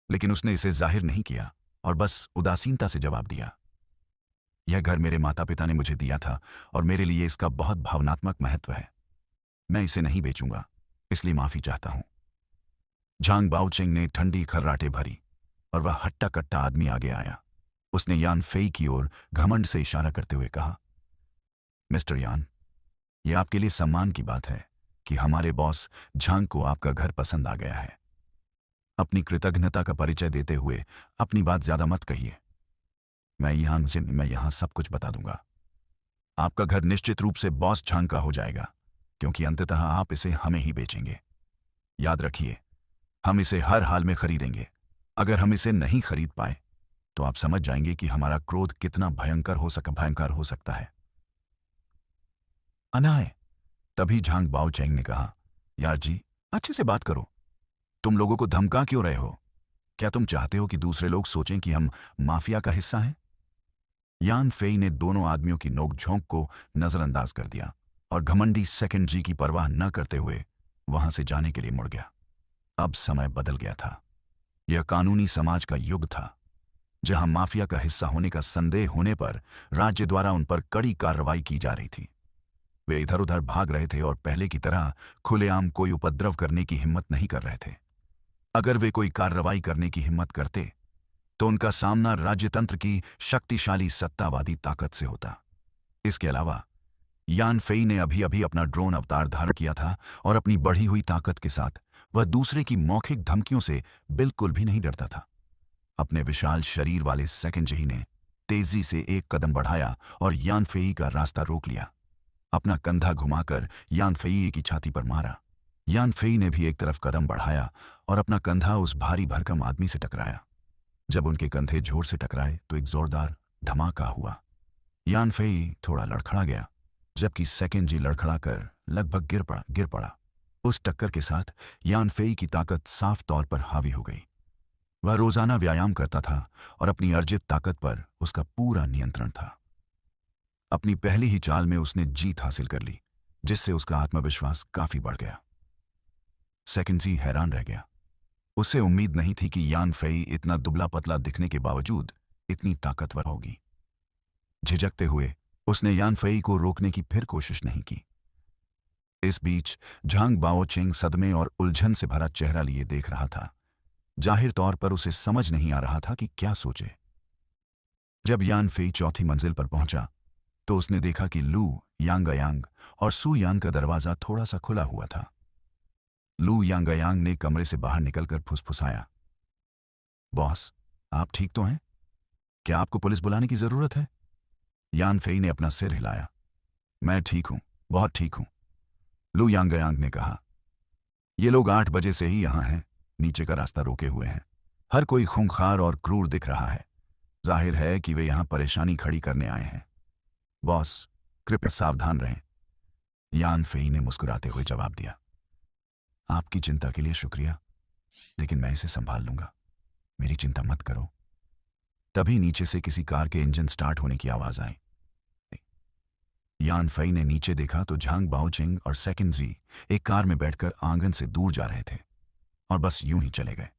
लेकिन उसने इसे जाहिर नहीं किया और बस उदासीनता से जवाब दिया, यह घर मेरे माता पिता ने मुझे दिया था और मेरे लिए इसका बहुत भावनात्मक महत्व है। मैं इसे नहीं बेचूंगा, इसलिए माफी चाहता हूं। झांग बाओचिंग ने ठंडी खर्राटे भरी और वह हट्टा कट्टा आदमी आगे आया। उसने यान फेई की ओर घमंड से इशारा करते हुए कहा, मिस्टर यान, यह आपके लिए सम्मान की बात है कि हमारे बॉस झांग को आपका घर पसंद आ गया है। अपनी कृतज्ञता का परिचय देते हुए अपनी बात ज्यादा मत कहिए। मैं यहां सब कुछ बता दूंगा। आपका घर निश्चित रूप से बॉस झांग का हो जाएगा, क्योंकि अंततः आप इसे हमें ही बेचेंगे। याद रखिए, हम इसे हर हाल में खरीदेंगे। अगर हम इसे नहीं खरीद पाए तो आप समझ जाएंगे कि हमारा क्रोध कितना भयंकर हो सकता है। अनाय, तभी झांग बाओचेंग ने कहा, यार जी, अच्छे से बात करो। तुम लोगों को धमका क्यों रहे हो? क्या तुम चाहते हो कि दूसरे लोग सोचें कि हम माफिया का हिस्सा हैं? यान फेई ने दोनों आदमियों की नोकझोंक को नजरअंदाज कर दिया और घमंडी सेकंड जी की परवाह न करते हुए वहां से जाने के लिए मुड़ गया। अब समय बदल गया था। यह कानूनी समाज का युग था, जहां माफिया का हिस्सा होने का संदेह होने पर राज्य द्वारा उन पर कड़ी कार्रवाई की जा रही थी। वे इधर उधर भाग रहे थे और पहले की तरह खुलेआम कोई उपद्रव करने की हिम्मत नहीं कर रहे थे। अगर वे कोई कार्रवाई करने की हिम्मत करते तो उनका सामना राज्यतंत्र की शक्तिशाली सत्तावादी ताकत से होता। इसके अलावा यान फेई ने अभी अभी अपना ड्रोन अवतार धारण किया था और अपनी बढ़ी हुई ताकत के साथ वह दूसरे की मौखिक धमकियों से बिल्कुल भी नहीं डरता था। अपने विशाल शरीर वाले सेकंड जी ने तेजी से एक कदम बढ़ाया और यान फेई का रास्ता रोक लिया। अपना कंधा घुमाकर यान फेई की छाती पर मारा। यान फेई ने भी एक तरफ कदम बढ़ाया और अपना कंधा उस भारी भरकम आदमी से टकराया। जब उनके कंधे जोर से टकराए तो एक जोरदार धमाका हुआ। यान फेई थोड़ा लड़खड़ा गया, जबकि सेकंड जी लड़खड़ाकर लगभग गिर पड़ा। उस टक्कर के साथ यान फेई की ताकत साफ तौर पर हावी हो गई। वह रोजाना व्यायाम करता था और अपनी अर्जित ताकत पर उसका पूरा नियंत्रण था। अपनी पहली ही चाल में उसने जीत हासिल कर ली, जिससे उसका आत्मविश्वास काफी बढ़ गया। सेकंड जी हैरान रह गया। उसे उम्मीद नहीं थी कि यान फेई इतना दुबला पतला दिखने के बावजूद इतनी ताकतवर होगी। झिझकते हुए उसने यान फेई को रोकने की फिर कोशिश नहीं की। इस बीच झांग बाओचिंग सदमे और उलझन से भरा चेहरा लिए देख रहा था, जाहिर तौर पर उसे समझ नहीं आ रहा था कि क्या सोचे। जब यान फेई चौथी मंजिल पर पहुंचा तो उसने देखा कि लू यांगयांग और सू यान का दरवाजा थोड़ा सा खुला हुआ था। लू यांगयांग ने कमरे से बाहर निकलकर फुसफुसाया, बॉस, आप ठीक तो हैं? क्या आपको पुलिस बुलाने की जरूरत है? यान फेई ने अपना सिर हिलाया। मैं ठीक हूं, बहुत ठीक हूं, लू यांगयांग ने कहा। ये लोग 8 बजे से ही यहां हैं, नीचे का रास्ता रोके हुए हैं। हर कोई खूंखार और क्रूर दिख रहा है। जाहिर है कि वे यहां परेशानी खड़ी करने आए हैं। बॉस, कृपया सावधान रहें, यान फेई ने मुस्कुराते हुए जवाब दिया। आपकी चिंता के लिए शुक्रिया, लेकिन मैं इसे संभाल लूंगा, मेरी चिंता मत करो। तभी नीचे से किसी कार के इंजन स्टार्ट होने की आवाज आई। यान फेई ने नीचे देखा तो झांग बाओचिंग और सेकंड जी एक कार में बैठकर आंगन से दूर जा रहे थे और बस यूं ही चले गए।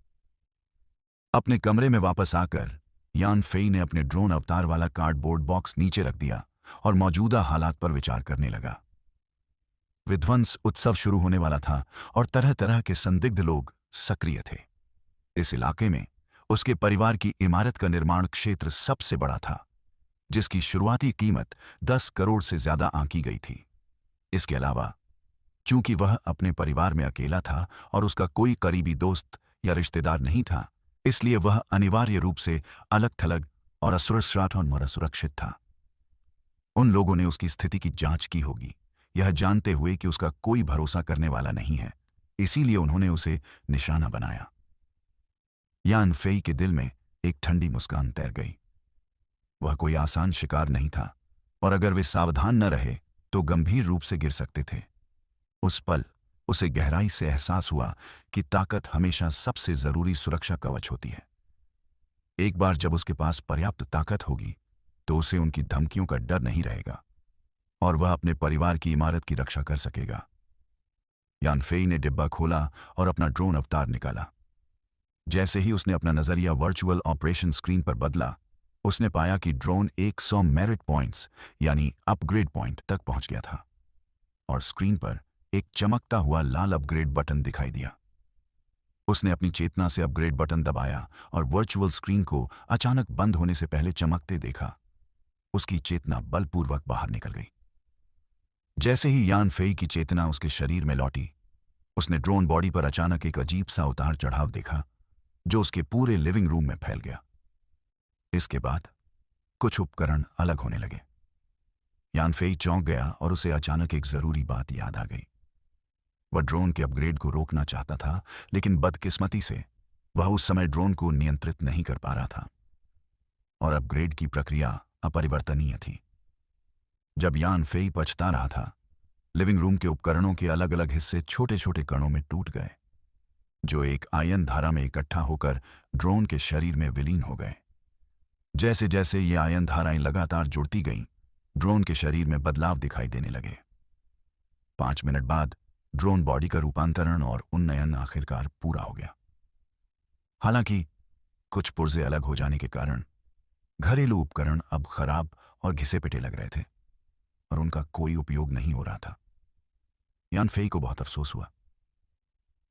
अपने कमरे में वापस आकर यान फेई ने अपने ड्रोन अवतार वाला कार्डबोर्ड बॉक्स नीचे रख दिया और मौजूदा हालात पर विचार करने लगा। विध्वंस उत्सव शुरू होने वाला था और तरह तरह के संदिग्ध लोग सक्रिय थे। इस इलाके में उसके परिवार की इमारत का निर्माण क्षेत्र सबसे बड़ा था, जिसकी शुरुआती कीमत 10 करोड़ से ज्यादा आंकी गई थी। इसके अलावा चूंकि वह अपने परिवार में अकेला था और उसका कोई करीबी दोस्त या रिश्तेदार नहीं था, इसलिए वह अनिवार्य रूप से अलग थलग और असुरक्षित और असुरक्षित था। उन लोगों ने उसकी स्थिति की जांच की होगी, यह जानते हुए कि उसका कोई भरोसा करने वाला नहीं है, इसीलिए उन्होंने उसे निशाना बनाया। यान फेई के दिल में एक ठंडी मुस्कान तैर गई। वह कोई आसान शिकार नहीं था और अगर वे सावधान न रहे तो गंभीर रूप से गिर सकते थे। उस पल उसे गहराई से एहसास हुआ कि ताकत हमेशा सबसे जरूरी सुरक्षा कवच होती है। एक बार जब उसके पास पर्याप्त ताकत होगी तो उसे उनकी धमकियों का डर नहीं रहेगा और वह अपने परिवार की इमारत की रक्षा कर सकेगा। यान फेई ने डिब्बा खोला और अपना ड्रोन अवतार निकाला। जैसे ही उसने अपना नजरिया वर्चुअल ऑपरेशन स्क्रीन पर बदला, उसने पाया कि ड्रोन 100 मेरिट पॉइंट्स यानी अपग्रेड पॉइंट तक पहुंच गया था और स्क्रीन पर एक चमकता हुआ लाल अपग्रेड बटन दिखाई दिया। उसने अपनी चेतना से अपग्रेड बटन दबाया और वर्चुअल स्क्रीन को अचानक बंद होने से पहले चमकते देखा। उसकी चेतना बलपूर्वक बाहर निकल गई। जैसे ही यान फेई की चेतना उसके शरीर में लौटी, उसने ड्रोन बॉडी पर अचानक एक अजीब सा उतार चढ़ाव देखा जो उसके पूरे लिविंग रूम में फैल गया। इसके बाद कुछ उपकरण अलग होने लगे। यान फेई चौंक गया और उसे अचानक एक जरूरी बात याद आ गई। वह ड्रोन के अपग्रेड को रोकना चाहता था, लेकिन बदकिस्मती से वह उस समय ड्रोन को नियंत्रित नहीं कर पा रहा था और अपग्रेड की प्रक्रिया अपरिवर्तनीय थी। जब यान फेई पछता रहा था, लिविंग रूम के उपकरणों के अलग अलग हिस्से छोटे छोटे कणों में टूट गए, जो एक आयन धारा में इकट्ठा होकर ड्रोन के शरीर में विलीन हो गए। जैसे जैसे ये आयन धाराएं लगातार जुड़ती गईं, ड्रोन के शरीर में बदलाव दिखाई देने लगे। 5 मिनट बाद ड्रोन बॉडी का रूपांतरण और उन्नयन आखिरकार पूरा हो गया। हालांकि कुछ पुर्जे अलग हो जाने के कारण घरेलू उपकरण अब खराब और घिसे पिटे लग रहे थे और उनका कोई उपयोग नहीं हो रहा था। यान फेई को बहुत अफसोस हुआ।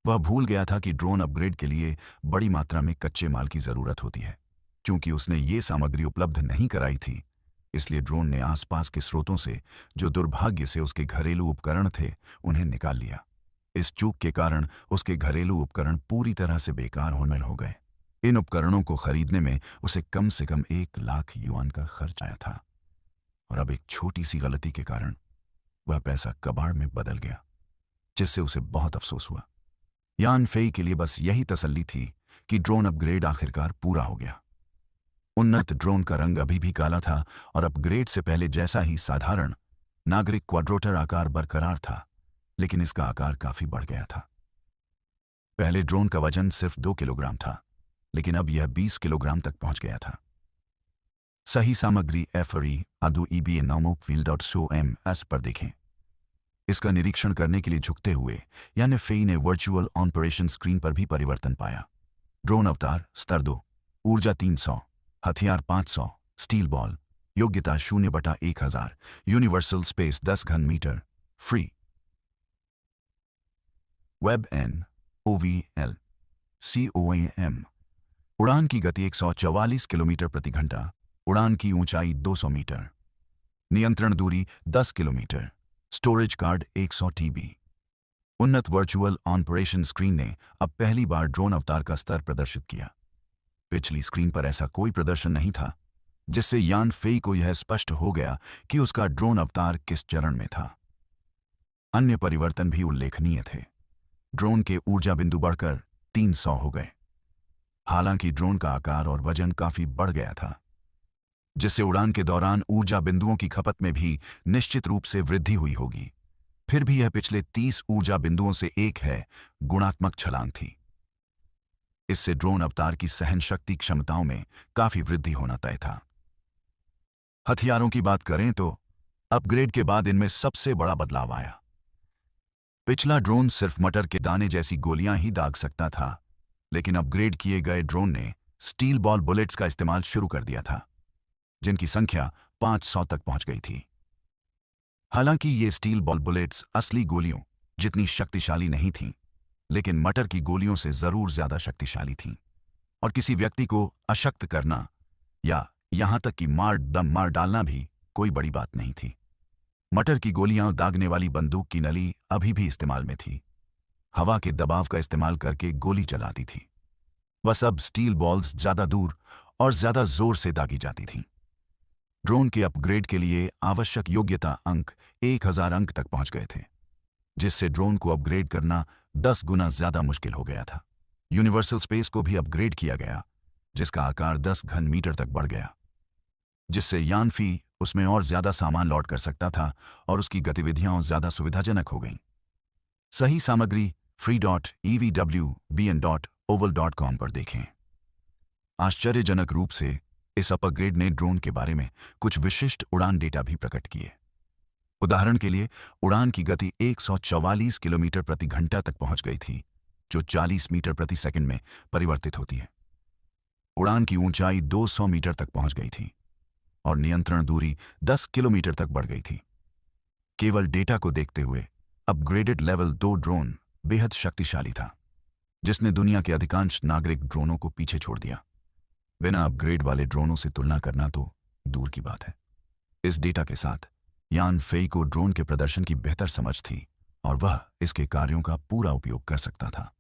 वह भूल गया था कि ड्रोन अपग्रेड के लिए बड़ी मात्रा में कच्चे माल की जरूरत होती है। चूंकि उसने ये सामग्री उपलब्ध नहीं कराई थी, इसलिए ड्रोन ने आसपास के स्रोतों से, जो दुर्भाग्य से उसके घरेलू उपकरण थे, उन्हें निकाल लिया। इस चूक के कारण उसके घरेलू उपकरण पूरी तरह से बेकार होने हो गए। इन उपकरणों को खरीदने में उसे कम से कम 1 लाख युआन का खर्च आया था और अब एक छोटी सी गलती के कारण वह पैसा कबाड़ में बदल गया, जिससे उसे बहुत अफसोस हुआ। यान फेई के लिए बस यही तसल्ली थी कि ड्रोन अपग्रेड आखिरकार पूरा हो गया। उन्नत ड्रोन का रंग अभी भी काला था और अपग्रेड से पहले जैसा ही साधारण नागरिक क्वाड्रोटर आकार बरकरार था, लेकिन इसका आकार काफी बढ़ गया था। पहले ड्रोन का वजन सिर्फ 2 किलोग्राम था, लेकिन अब यह 20 किलोग्राम तक पहुंच गया था। सही सामग्री FRE ADU EBA नामक field.com पर देखें। इसका निरीक्षण करने के लिए झुकते हुए यानी फेई ने वर्चुअल ऑपरेशन स्क्रीन पर भी परिवर्तन पाया। ड्रोन अवतार स्तर 2, ऊर्जा 300, हथियार 500, स्टील बॉल, योग्यता 0/1000, यूनिवर्सल स्पेस 10 घन metre, free, web N OVL COAM उड़ान की गति 144 किलोमीटर प्रति घंटा, उड़ान की ऊंचाई 200 मीटर, नियंत्रण दूरी 10 किलोमीटर, स्टोरेज कार्ड 100 टीबी। उन्नत वर्चुअल ऑपरेशन स्क्रीन ने अब पहली बार ड्रोन अवतार का स्तर प्रदर्शित किया। पिछली स्क्रीन पर ऐसा कोई प्रदर्शन नहीं था, जिससे यान फेई को यह स्पष्ट हो गया कि उसका ड्रोन अवतार किस चरण में था। अन्य परिवर्तन भी उल्लेखनीय थे। ड्रोन के ऊर्जा बिंदु बढ़कर 300 हो गए। हालांकि ड्रोन का आकार और वजन काफी बढ़ गया था, जिससे उड़ान के दौरान ऊर्जा बिंदुओं की खपत में भी निश्चित रूप से वृद्धि हुई होगी। फिर भी यह पिछले 30 ऊर्जा बिंदुओं से एक है गुणात्मक छलांग थी। इससे ड्रोन अवतार की सहन शक्ति क्षमताओं में काफी वृद्धि होना तय था। हथियारों की बात करें तो अपग्रेड के बाद इनमें सबसे बड़ा बदलाव आया। पिछला ड्रोन सिर्फ मटर के दाने जैसी गोलियां ही दाग सकता था, लेकिन अपग्रेड किए गए ड्रोन ने स्टील बॉल बुलेट्स का इस्तेमाल शुरू कर दिया था, जिनकी संख्या 500 तक पहुंच गई थी। हालांकि ये स्टील बॉल बुलेट्स असली गोलियों जितनी शक्तिशाली नहीं थीं, लेकिन मटर की गोलियों से जरूर ज्यादा शक्तिशाली थीं, और किसी व्यक्ति को अशक्त करना या यहां तक कि मार डालना भी कोई बड़ी बात नहीं थी। मटर की गोलियां दागने वाली बंदूक की नली अभी भी इस्तेमाल में थी। हवा के दबाव का इस्तेमाल करके गोली चलाती थी। बस अब स्टील बॉल्स ज्यादा दूर और ज्यादा जोर से दागी जाती थीं। ड्रोन के अपग्रेड के लिए आवश्यक योग्यता अंक 1000 अंक तक पहुंच गए थे, जिससे ड्रोन को अपग्रेड करना 10 गुना ज्यादा मुश्किल हो गया था। यूनिवर्सल स्पेस को भी अपग्रेड किया गया, जिसका आकार 10 घन मीटर तक बढ़ गया, जिससे यानफी उसमें और ज्यादा सामान लोड कर सकता था और उसकी गतिविधियां ज्यादा सुविधाजनक हो गईं। सही सामग्री free.evwbn.oval.com पर देखें। आश्चर्यजनक रूप से इस अपग्रेड ने ड्रोन के बारे में कुछ विशिष्ट उड़ान डेटा भी प्रकट किए। उदाहरण के लिए उड़ान की गति 144 किलोमीटर प्रति घंटा तक पहुंच गई थी, जो 40 मीटर प्रति सेकंड में परिवर्तित होती है। उड़ान की ऊंचाई 200 मीटर तक पहुंच गई थी और नियंत्रण दूरी 10 किलोमीटर तक बढ़ गई थी। केवल डेटा को देखते हुए अपग्रेडेड लेवल 2 ड्रोन बेहद शक्तिशाली था, जिसने दुनिया के अधिकांश नागरिक ड्रोनों को पीछे छोड़ दिया। बिना अपग्रेड वाले ड्रोनों से तुलना करना तो दूर की बात है। इस डेटा के साथ यान फेई को ड्रोन के प्रदर्शन की बेहतर समझ थी और वह इसके कार्यों का पूरा उपयोग कर सकता था।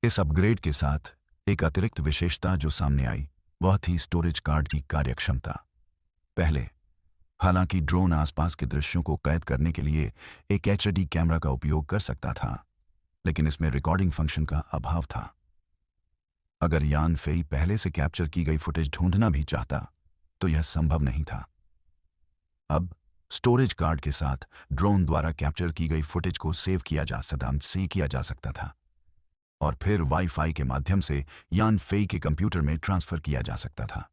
इस अपग्रेड के साथ एक अतिरिक्त विशेषता जो सामने आई वह थी स्टोरेज कार्ड की कार्यक्षमता। पहले हालांकि ड्रोन आसपास के दृश्यों को कैद करने के लिए एक एचडी कैमरा का उपयोग कर सकता था, लेकिन इसमें रिकॉर्डिंग फंक्शन का अभाव था। अगर यान फेई पहले से कैप्चर की गई फुटेज ढूंढना भी चाहता तो यह संभव नहीं था। अब स्टोरेज कार्ड के साथ ड्रोन द्वारा कैप्चर की गई फुटेज को सेव किया जा सकता था और फिर वाईफाई के माध्यम से यान फेई के कंप्यूटर में ट्रांसफर किया जा सकता था।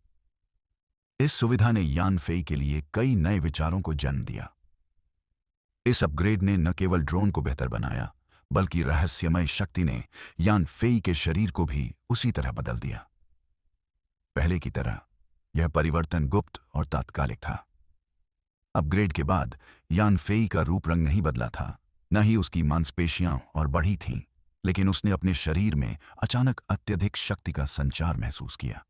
इस सुविधा ने यान फेई के लिए कई नए विचारों को जन्म दिया। इस अपग्रेड ने न केवल ड्रोन को बेहतर बनाया, बल्कि रहस्यमय शक्ति ने यान फेई के शरीर को भी उसी तरह बदल दिया। पहले की तरह यह परिवर्तन गुप्त और तात्कालिक था। अपग्रेड के बाद यान फेई का रूप रंग नहीं बदला था, न ही उसकी मांसपेशियां और बढ़ी थीं, लेकिन उसने अपने शरीर में अचानक अत्यधिक शक्ति का संचार महसूस किया।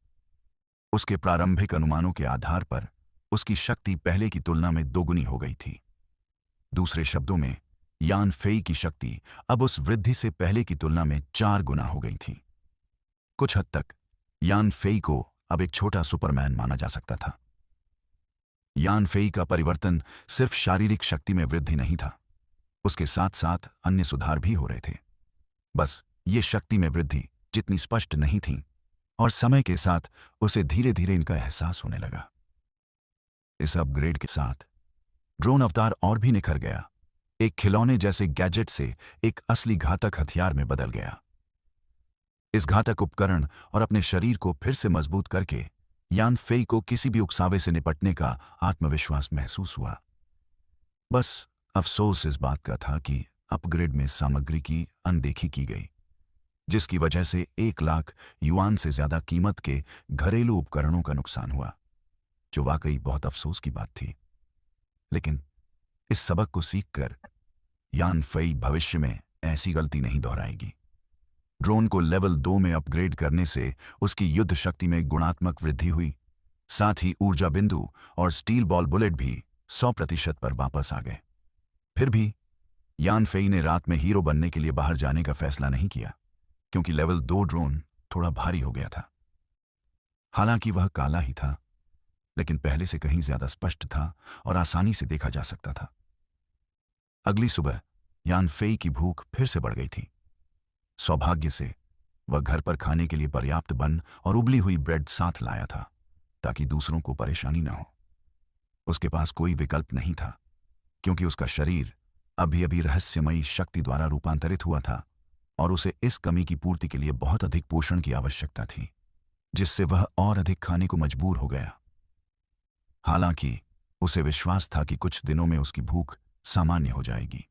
उसके प्रारंभिक अनुमानों के आधार पर उसकी शक्ति पहले की तुलना में दोगुनी हो गई थी। दूसरे शब्दों में यान फेई की शक्ति अब उस वृद्धि से पहले की तुलना में 4 गुना हो गई थी। कुछ हद तक यान फेई को अब एक छोटा सुपरमैन माना जा सकता था। यान फेई का परिवर्तन सिर्फ शारीरिक शक्ति में वृद्धि नहीं था, उसके साथ साथ अन्य सुधार भी हो रहे थे। बस ये शक्ति में वृद्धि जितनी स्पष्ट नहीं थी और समय के साथ उसे धीरे धीरे इनका एहसास होने लगा। इस अपग्रेड के साथ ड्रोन अवतार और भी निखर गया। एक खिलौने जैसे गैजेट से एक असली घातक हथियार में बदल गया। इस घातक उपकरण और अपने शरीर को फिर से मजबूत करके यान फेई को किसी भी उकसावे से निपटने का आत्मविश्वास महसूस हुआ। बस अफसोस इस बात का था कि अपग्रेड में सामग्री की अनदेखी की गई, जिसकी वजह से 1 लाख युआन से ज्यादा कीमत के घरेलू उपकरणों का नुकसान हुआ, जो वाकई बहुत अफसोस की बात थी। लेकिन इस सबक को सीखकर यान फेई भविष्य में ऐसी गलती नहीं दोहराएगी। ड्रोन को लेवल 2 में अपग्रेड करने से उसकी युद्ध शक्ति में गुणात्मक वृद्धि हुई। साथ ही ऊर्जा बिंदु और स्टील बॉल बुलेट भी 100% पर वापस आ गए। फिर भी यान फेई ने रात में हीरो बनने के लिए बाहर जाने का फैसला नहीं किया, क्योंकि लेवल 2 ड्रोन थोड़ा भारी हो गया था। हालांकि वह काला ही था, लेकिन पहले से कहीं ज्यादा स्पष्ट था और आसानी से देखा जा सकता था। अगली सुबह यान फेई की भूख फिर से बढ़ गई थी। सौभाग्य से वह घर पर खाने के लिए पर्याप्त बन और उबली हुई ब्रेड साथ लाया था, ताकि दूसरों को परेशानी न हो। उसके पास कोई विकल्प नहीं था, क्योंकि उसका शरीर अभी अभी रहस्यमयी शक्ति द्वारा रूपांतरित हुआ था और उसे इस कमी की पूर्ति के लिए बहुत अधिक पोषण की आवश्यकता थी, जिससे वह और अधिक खाने को मजबूर हो गया। हालांकि उसे विश्वास था कि कुछ दिनों में उसकी भूख सामान्य हो जाएगी।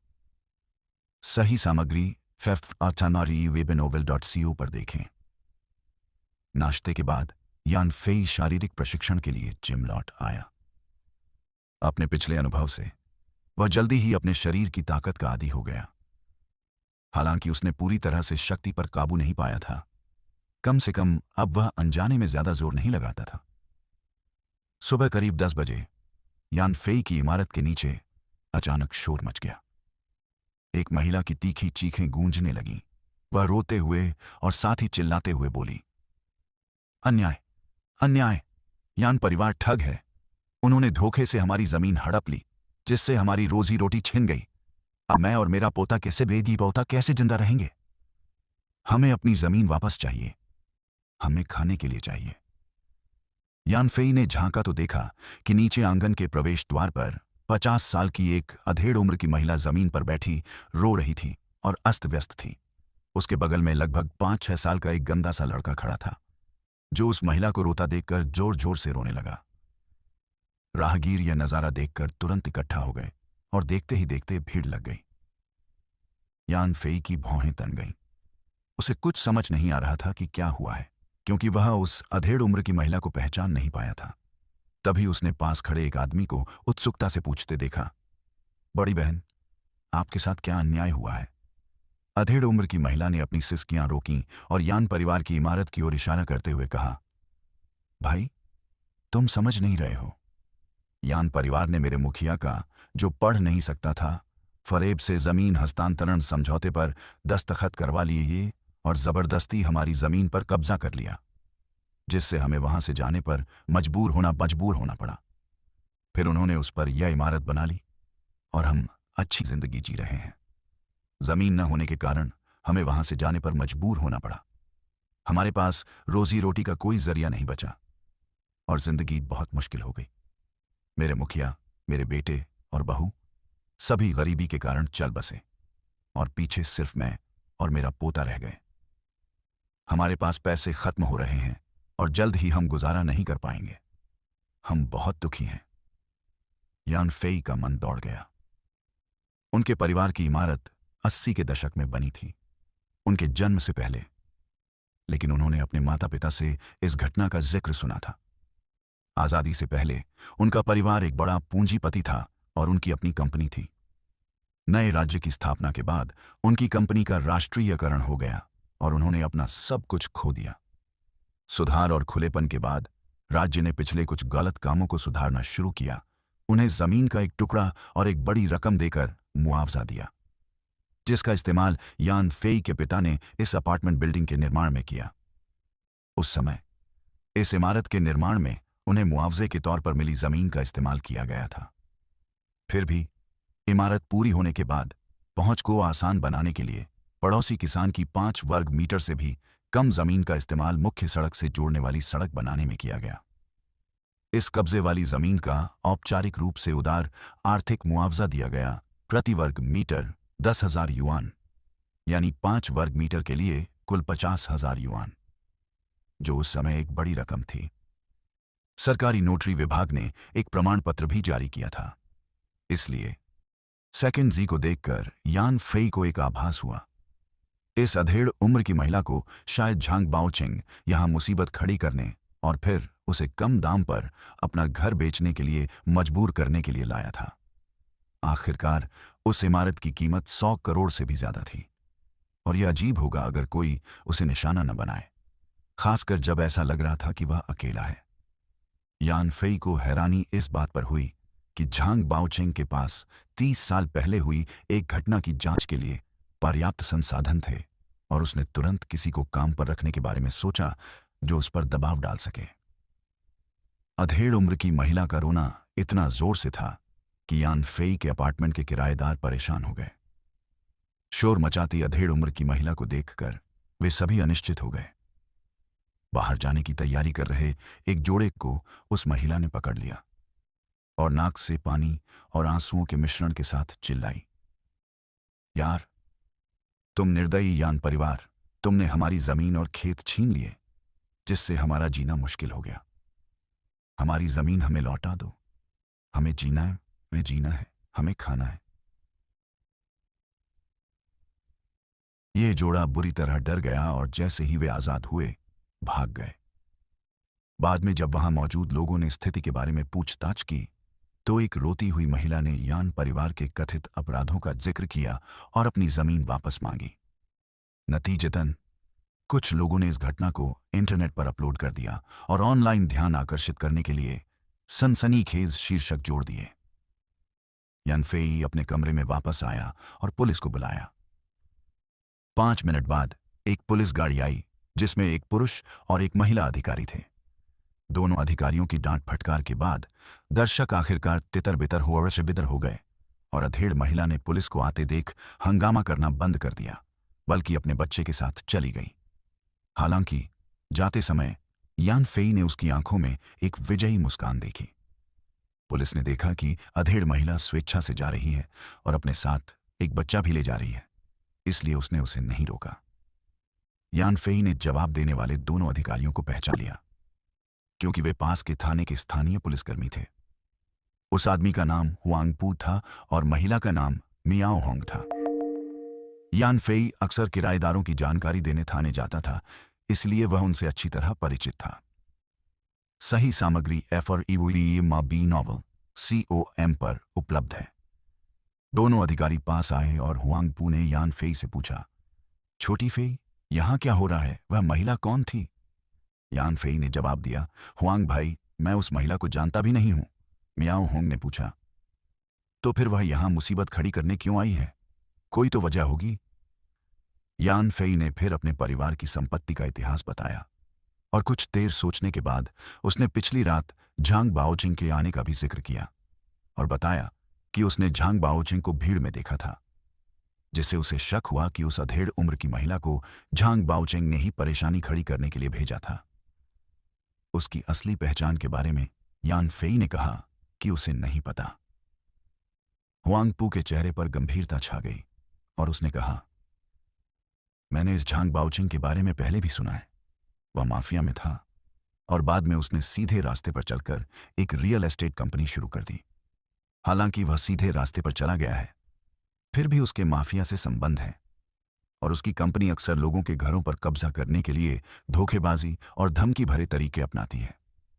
सही सामग्री faftanariwebenovel.co पर देखें। नाश्ते के बाद यान फेई शारीरिक प्रशिक्षण के लिए जिम लौट आया। अपने पिछले अनुभव से वह जल्दी ही अपने शरीर की ताकत का आदी हो गया। हालांकि उसने पूरी तरह से शक्ति पर काबू नहीं पाया था, कम से कम अब वह अनजाने में ज्यादा जोर नहीं लगाता था। सुबह करीब 10 बजे यान फेई की इमारत के नीचे अचानक शोर मच गया। एक महिला की तीखी चीखें गूंजने लगीं। वह रोते हुए और साथ ही चिल्लाते हुए बोली, अन्याय, अन्याय! यान परिवार ठग है। उन्होंने धोखे से हमारी जमीन हड़प ली, जिससे हमारी रोजी रोटी छिन गई। अब मैं और मेरा पोता कैसे जिंदा रहेंगे? हमें अपनी जमीन वापस चाहिए। हमें खाने के लिए चाहिए। यान फेई ने झांका तो देखा कि नीचे आंगन के प्रवेश द्वार पर 50 साल की एक अधेड़ उम्र की महिला जमीन पर बैठी रो रही थी और अस्त व्यस्त थी। उसके बगल में लगभग 5-6 साल का एक गंदा सा लड़का खड़ा था, जो उस महिला को रोता देखकर जोर जोर से रोने लगा। राहगीर यह नजारा देखकर तुरंत इकट्ठा हो गए और देखते ही देखते भीड़ लग गई। यान फेई की भौहें तन गईं। उसे कुछ समझ नहीं आ रहा था कि क्या हुआ है, क्योंकि वह उस अधेड़ उम्र की महिला को पहचान नहीं पाया था। तभी उसने पास खड़े एक आदमी को उत्सुकता से पूछते देखा, बड़ी बहन, आपके साथ क्या अन्याय हुआ है? अधेड़ उम्र की महिला ने अपनी सिसकियां रोकीं और यान परिवार की इमारत की ओर इशारा करते हुए कहा, भाई, तुम समझ नहीं रहे हो। यान परिवार ने मेरे मुखिया का, जो पढ़ नहीं सकता था, फरेब से जमीन हस्तांतरण समझौते पर दस्तखत करवा लिए और जबरदस्ती हमारी जमीन पर कब्जा कर लिया, जिससे हमें वहां से जाने पर मजबूर होना पड़ा। फिर उन्होंने उस पर यह इमारत बना ली और हम अच्छी जिंदगी जी रहे हैं। जमीन न होने के कारण हमें वहां से जाने पर मजबूर होना पड़ा। हमारे पास रोजी रोटी का कोई जरिया नहीं बचा और जिंदगी बहुत मुश्किल हो गई। मेरे मुखिया, मेरे बेटे और बहू सभी गरीबी के कारण चल बसे और पीछे सिर्फ मैं और मेरा पोता रह गए। हमारे पास पैसे खत्म हो रहे हैं और जल्द ही हम गुजारा नहीं कर पाएंगे। हम बहुत दुखी हैं। यान फेई का मन दौड़ गया। उनके परिवार की इमारत 80 के दशक में बनी थी, उनके जन्म से पहले, लेकिन उन्होंने अपने माता पिता से इस घटना का जिक्र सुना था। आजादी से पहले उनका परिवार एक बड़ा पूंजीपति था और उनकी अपनी कंपनी थी। नए राज्य की स्थापना के बाद उनकी कंपनी का राष्ट्रीयकरण हो गया और उन्होंने अपना सब कुछ खो दिया। सुधार और खुलेपन के बाद राज्य ने पिछले कुछ गलत कामों को सुधारना शुरू किया। उन्हें जमीन का एक टुकड़ा और एक बड़ी रकम देकर मुआवजा दिया, जिसका इस्तेमाल यान फेई के पिता ने इस अपार्टमेंट बिल्डिंग के निर्माण में किया। उस समय इस इमारत के निर्माण में उन्हें मुआवजे के तौर पर मिली जमीन का इस्तेमाल किया गया था। फिर भी इमारत पूरी होने के बाद पहुंच को आसान बनाने के लिए पड़ोसी किसान की 5 वर्ग मीटर से भी कम जमीन का इस्तेमाल मुख्य सड़क से जोड़ने वाली सड़क बनाने में किया गया। इस कब्जे वाली जमीन का औपचारिक रूप से उदार आर्थिक मुआवजा दिया गया, प्रति वर्ग मीटर 10,000 युआन, यानी 5 वर्ग मीटर के लिए कुल 50,000 युआन, जो उस समय एक बड़ी रकम थी। सरकारी नोटरी विभाग ने एक प्रमाण पत्र भी जारी किया था। इसलिए सेकंड जी को देखकर यान फेई को एक आभास हुआ, इस अधेड़ उम्र की महिला को शायद झांग बाओचेंग यहां मुसीबत खड़ी करने और फिर उसे कम दाम पर अपना घर बेचने के लिए मजबूर करने के लिए लाया था। आखिरकार उस इमारत की कीमत 100 करोड़ से भी ज्यादा थी। और यह अजीब होगा अगर कोई उसे निशाना न बनाए, खासकर जब ऐसा लग रहा था कि वह अकेला है। यान फेई को हैरानी इस बात पर हुई कि झांग बाओचेंग के पास 30 साल पहले हुई एक घटना की जांच के लिए पर्याप्त संसाधन थे और उसने तुरंत किसी को काम पर रखने के बारे में सोचा जो उस पर दबाव डाल सके। अधेड़ उम्र की महिला का रोना इतना जोर से था कि यान फेई के अपार्टमेंट के किराएदार परेशान हो गए। शोर मचाती अधेड़ उम्र की महिला को देखकर वे सभी अनिश्चित हो गए। बाहर जाने की तैयारी कर रहे एक जोड़े को उस महिला ने पकड़ लिया और नाक से पानी और आंसुओं के मिश्रण के साथ चिल्लाई, यार, तुम निर्दयी यान परिवार, तुमने हमारी जमीन और खेत छीन लिए, जिससे हमारा जीना मुश्किल हो गया। हमारी जमीन हमें लौटा दो। हमें जीना है, हमें जीना है, हमें खाना है। ये जोड़ा बुरी तरह डर गया और जैसे ही वे आजाद हुए भाग गए। बाद में जब वहां मौजूद लोगों ने स्थिति के बारे में पूछताछ की तो एक रोती हुई महिला ने यान परिवार के कथित अपराधों का जिक्र किया और अपनी जमीन वापस मांगी। नतीजतन कुछ लोगों ने इस घटना को इंटरनेट पर अपलोड कर दिया और ऑनलाइन ध्यान आकर्षित करने के लिए सनसनीखेज शीर्षक जोड़ दिए। यान फेई अपने कमरे में वापस आया और पुलिस को बुलाया। 5 मिनट बाद एक पुलिस गाड़ी आई जिसमें एक पुरुष और एक महिला अधिकारी थे। दोनों अधिकारियों की डांट फटकार के बाद दर्शक आखिरकार तितर बितर हो गए और अधेड़ महिला ने पुलिस को आते देख हंगामा करना बंद कर दिया, बल्कि अपने बच्चे के साथ चली गई। हालांकि जाते समय यान फेई ने उसकी आंखों में एक विजयी मुस्कान देखी। पुलिस ने देखा कि अधेड़ महिला स्वेच्छा से जा रही है और अपने साथ एक बच्चा भी ले जा रही है, इसलिए उसने उसे नहीं रोका। यान फेई ने जवाब देने वाले दोनों अधिकारियों को पहचान लिया क्योंकि वे पास के थाने के स्थानीय पुलिसकर्मी थे। उस आदमी का नाम हुआंगपू था और महिला का नाम मियाओ होंग था। यान फेई अक्सर किराएदारों की जानकारी देने थाने जाता था, इसलिए वह उनसे अच्छी तरह परिचित था। सही सामग्री FREWMAB नॉवल COM पर उपलब्ध है। दोनों अधिकारी पास आए और हुआंगपू ने यान फेई से पूछा, छोटी फेई, यहां क्या हो रहा है? वह महिला कौन थी? यान फेई ने जवाब दिया, हुआंग भाई, मैं उस महिला को जानता भी नहीं हूं। मियाओ होंग ने पूछा, तो फिर वह यहां मुसीबत खड़ी करने क्यों आई है? कोई तो वजह होगी। यान फेई ने फिर अपने परिवार की संपत्ति का इतिहास बताया और कुछ देर सोचने के बाद उसने पिछली रात झांग बाओचिंग के आने का भी जिक्र किया और बताया कि उसने झांग बाओचिंग को भीड़ में देखा था, जिससे उसे शक हुआ कि उस अधेड़ उम्र की महिला को झांग बाओचिंग ने ही परेशानी खड़ी करने के लिए भेजा था। उसकी असली पहचान के बारे में यान फेई ने कहा कि उसे नहीं पता। हुआंगपू के चेहरे पर गंभीरता छा गई और उसने कहा, मैंने इस झांग बाओचिंग के बारे में पहले भी सुना है। वह माफिया में था और बाद में उसने सीधे रास्ते पर चलकर एक रियल एस्टेट कंपनी शुरू कर दी। हालांकि वह सीधे रास्ते पर चला गया है, फिर भी उसके माफिया से संबंध है और उसकी कंपनी अक्सर लोगों के घरों पर कब्जा करने के लिए धोखेबाजी और धमकी भरे तरीके अपनाती है।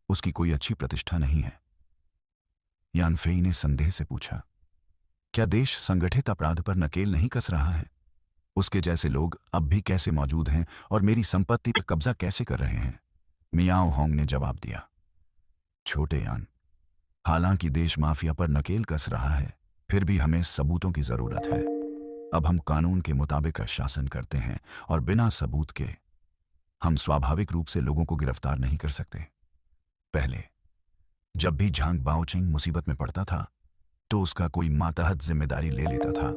उसकी कोई अच्छी प्रतिष्ठा नहीं है। यान फेई ने संदेह से पूछा, क्या देश संगठित अपराध पर नकेल नहीं कस रहा है? उसके जैसे लोग अब भी कैसे मौजूद हैं और मेरी संपत्ति पर कब्जा कैसे कर रहे हैं? मियाओ होंग ने जवाब दिया, छोटे यान, हालांकि देश माफिया पर नकेल कस रहा है, फिर भी हमें सबूतों की जरूरत है। अब हम कानून के मुताबिक शासन करते हैं और बिना सबूत के हम स्वाभाविक रूप से लोगों को गिरफ्तार नहीं कर सकते। पहले जब भी झांग बाओचिंग मुसीबत में पड़ता था तो उसका कोई मातहत जिम्मेदारी ले लेता था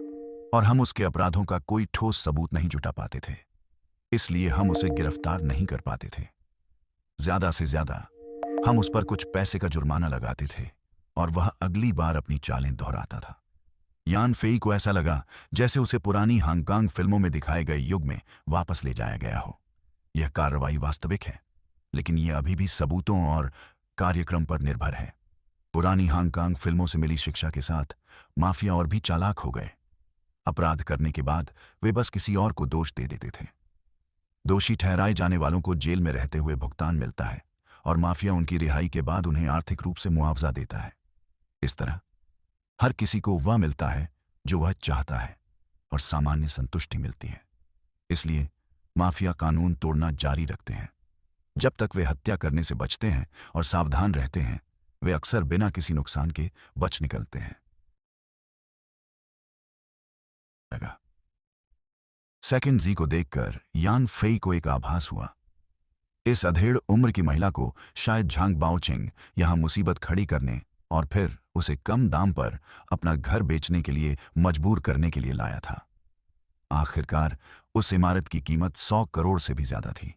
और हम उसके अपराधों का कोई ठोस सबूत नहीं जुटा पाते थे, इसलिए हम उसे गिरफ्तार नहीं कर पाते थे। ज्यादा से ज्यादा हम उस पर कुछ पैसे का जुर्माना लगाते थे और वह अगली बार अपनी चालें दोहराता था। यान फेई को ऐसा लगा जैसे उसे पुरानी हांगकांग फिल्मों में दिखाए गए युग में वापस ले जाया गया हो। यह कार्रवाई वास्तविक है, लेकिन यह अभी भी सबूतों और कार्यक्रम पर निर्भर है। पुरानी हांगकांग फिल्मों से मिली शिक्षा के साथ माफिया और भी चालाक हो गए। अपराध करने के बाद वे बस किसी और को दोष दे देते थे। दोषी ठहराए जाने वालों को जेल में रहते हुए भुगतान मिलता है और माफिया उनकी रिहाई के बाद उन्हें आर्थिक रूप से मुआवजा देता है। इस तरह हर किसी को वह मिलता है जो वह चाहता है और सामान्य संतुष्टि मिलती है। इसलिए माफिया कानून तोड़ना जारी रखते हैं। जब तक वे हत्या करने से बचते हैं और सावधान रहते हैं, वे अक्सर बिना किसी नुकसान के बच निकलते हैं। लगा सेकंड जी को देखकर यान फेई को एक आभास हुआ। इस अधेड़ उम्र की महिला को शायद झांग बाओचिंग यहां मुसीबत खड़ी करने और फिर उसे कम दाम पर अपना घर बेचने के लिए मजबूर करने के लिए लाया था। आखिरकार उस इमारत की कीमत 100 करोड़ से भी ज्यादा थी,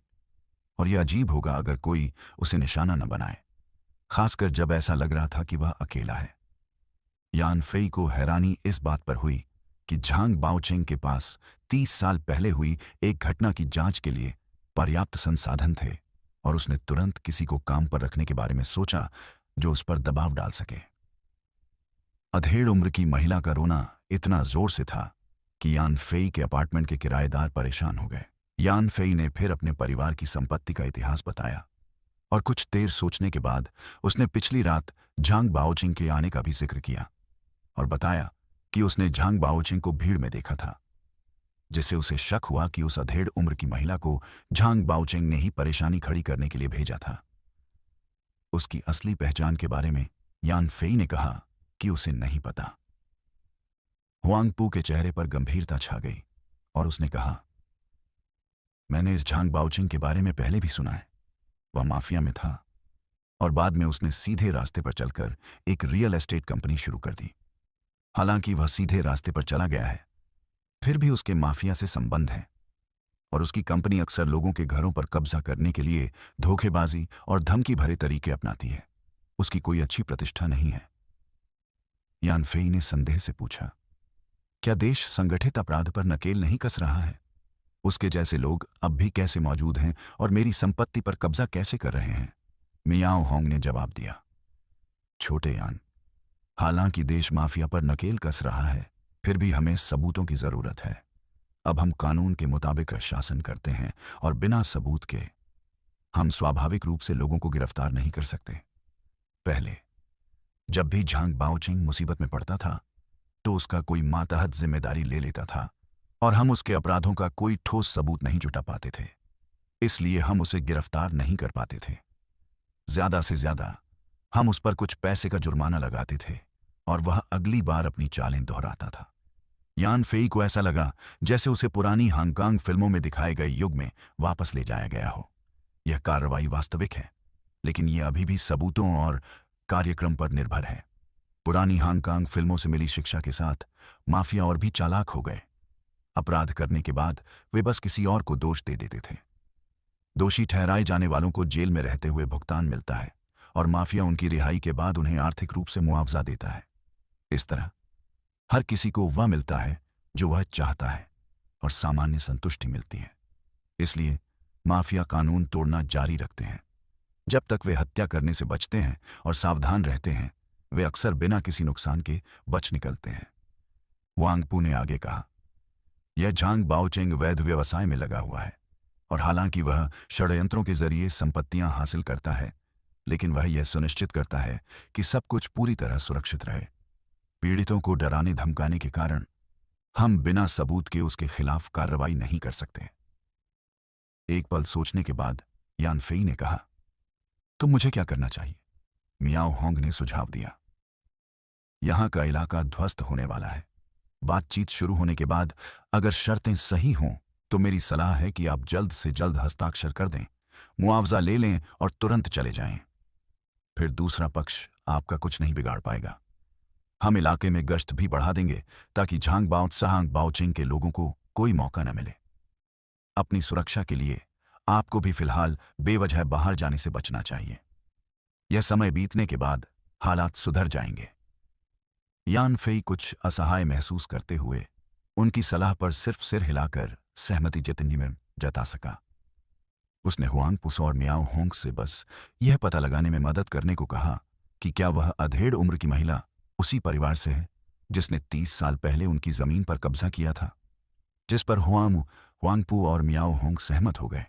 और यह अजीब होगा अगर कोई उसे निशाना न बनाए, खासकर जब ऐसा लग रहा था कि वह अकेला है। यान फेई को हैरानी इस बात पर हुई कि झांग बाओचिंग के पास 30 साल पहले हुई एक घटना की जांच के लिए पर्याप्त संसाधन थे, और उसने तुरंत किसी को काम पर रखने के बारे में सोचा जो उस पर दबाव डाल सके। अधेड़ उम्र की महिला का रोना इतना जोर से था कि यान फेई के अपार्टमेंट के किराएदार परेशान हो गए। यान फेई ने फिर अपने परिवार की संपत्ति का इतिहास बताया, और कुछ देर सोचने के बाद उसने पिछली रात झांग बाओचिंग के आने का भी जिक्र किया और बताया कि उसने झांग बाओचिंग को भीड़ में देखा था, जिससे उसे शक हुआ कि उस अधेड़ उम्र की महिला को झांग बाओचिंग ने ही परेशानी खड़ी करने के लिए भेजा था। उसकी असली पहचान के बारे में यान फेई ने कहा कि उसे नहीं पता। हुआंगपू के चेहरे पर गंभीरता छा गई और उसने कहा, मैंने इस झांग बाओचिंग के बारे में पहले भी सुना है। वह माफिया में था और बाद में उसने सीधे रास्ते पर चलकर एक रियल एस्टेट कंपनी शुरू कर दी। हालांकि वह सीधे रास्ते पर चला गया है, फिर भी उसके माफिया से संबंध है, और उसकी कंपनी अक्सर लोगों के घरों पर कब्जा करने के लिए धोखेबाजी और धमकी भरे तरीके अपनाती है। उसकी कोई अच्छी प्रतिष्ठा नहीं है। यान फेई ने संदेह से पूछा, क्या देश संगठित अपराध पर नकेल नहीं कस रहा है? उसके जैसे लोग अब भी कैसे मौजूद हैं और मेरी संपत्ति पर कब्जा कैसे कर रहे हैं? मियाओ होंग ने जवाब दिया, छोटे यान, हालांकि देश माफिया पर नकेल कस रहा है, फिर भी हमें सबूतों की जरूरत है। अब हम कानून के मुताबिक शासन करते हैं और बिना सबूत के हम स्वाभाविक रूप से लोगों को गिरफ्तार नहीं कर सकते। पहले जब भी झांग बाओचिंग मुसीबत में पड़ता था तो उसका कोई मातहत जिम्मेदारी ले लेता था, और हम उसके अपराधों का कोई ठोस सबूत नहीं जुटा पाते थे, इसलिए हम उसे गिरफ्तार नहीं कर पाते थे। ज्यादा से ज्यादा हम उस पर कुछ पैसे का जुर्माना लगाते थे और वह अगली बार अपनी चालें दोहराता था। यान फेई को ऐसा लगा जैसे उसे पुरानी हांगकांग फिल्मों में दिखाए गए युग में वापस ले जाया गया हो। यह कार्रवाई वास्तविक है, लेकिन यह अभी भी सबूतों और कार्यक्रम पर निर्भर है। पुरानी हांगकांग फिल्मों से मिली शिक्षा के साथ माफिया और भी चालाक हो गए। अपराध करने के बाद वे बस किसी और को दोष दे देते थे। दोषी ठहराए जाने वालों को जेल में रहते हुए भुगतान मिलता है, और माफिया उनकी रिहाई के बाद उन्हें आर्थिक रूप से मुआवजा देता है। इस तरह हर किसी को वह मिलता है जो वह चाहता है, और सामान्य संतुष्टि मिलती है। इसलिए माफिया कानून तोड़ना जारी रखते हैं। जब तक वे हत्या करने से बचते हैं और सावधान रहते हैं, वे अक्सर बिना किसी नुकसान के बच निकलते हैं। वांगपू ने आगे कहा, यह झांग बाओचिंग वैध व्यवसाय में लगा हुआ है, और हालांकि वह षड्यंत्रों के जरिए संपत्तियां हासिल करता है, लेकिन वह यह सुनिश्चित करता है कि सब कुछ पूरी तरह सुरक्षित रहे। पीड़ितों को डराने धमकाने के कारण हम बिना सबूत के उसके खिलाफ कार्रवाई नहीं कर सकते। एक पल सोचने के बाद यान फेई ने कहा, तो मुझे क्या करना चाहिए? मियाओ होंग ने सुझाव दिया, यहां का इलाका ध्वस्त होने वाला है। बातचीत शुरू होने के बाद अगर शर्तें सही हों तो मेरी सलाह है कि आप जल्द से जल्द हस्ताक्षर कर दें, मुआवजा ले लें और तुरंत चले जाएं। फिर दूसरा पक्ष आपका कुछ नहीं बिगाड़ पाएगा। हम इलाके में गश्त भी बढ़ा देंगे ताकि झांग बाओ त्सांग बाओचिंग के लोगों को कोई मौका न मिले। अपनी सुरक्षा के लिए आपको भी फिलहाल बेवजह बाहर जाने से बचना चाहिए। यह समय बीतने के बाद हालात सुधर जाएंगे। यान फेई कुछ असहाय महसूस करते हुए उनकी सलाह पर सिर्फ सिर हिलाकर सहमति जता सका। उसने हुआंगपू और मियाओ होंग से बस यह पता लगाने में मदद करने को कहा कि क्या वह अधेड़ उम्र की महिला उसी परिवार से है जिसने 30 साल पहले उनकी जमीन पर कब्जा किया था, जिस पर हुआंगपू और मियाओ होंग सहमत हो गए।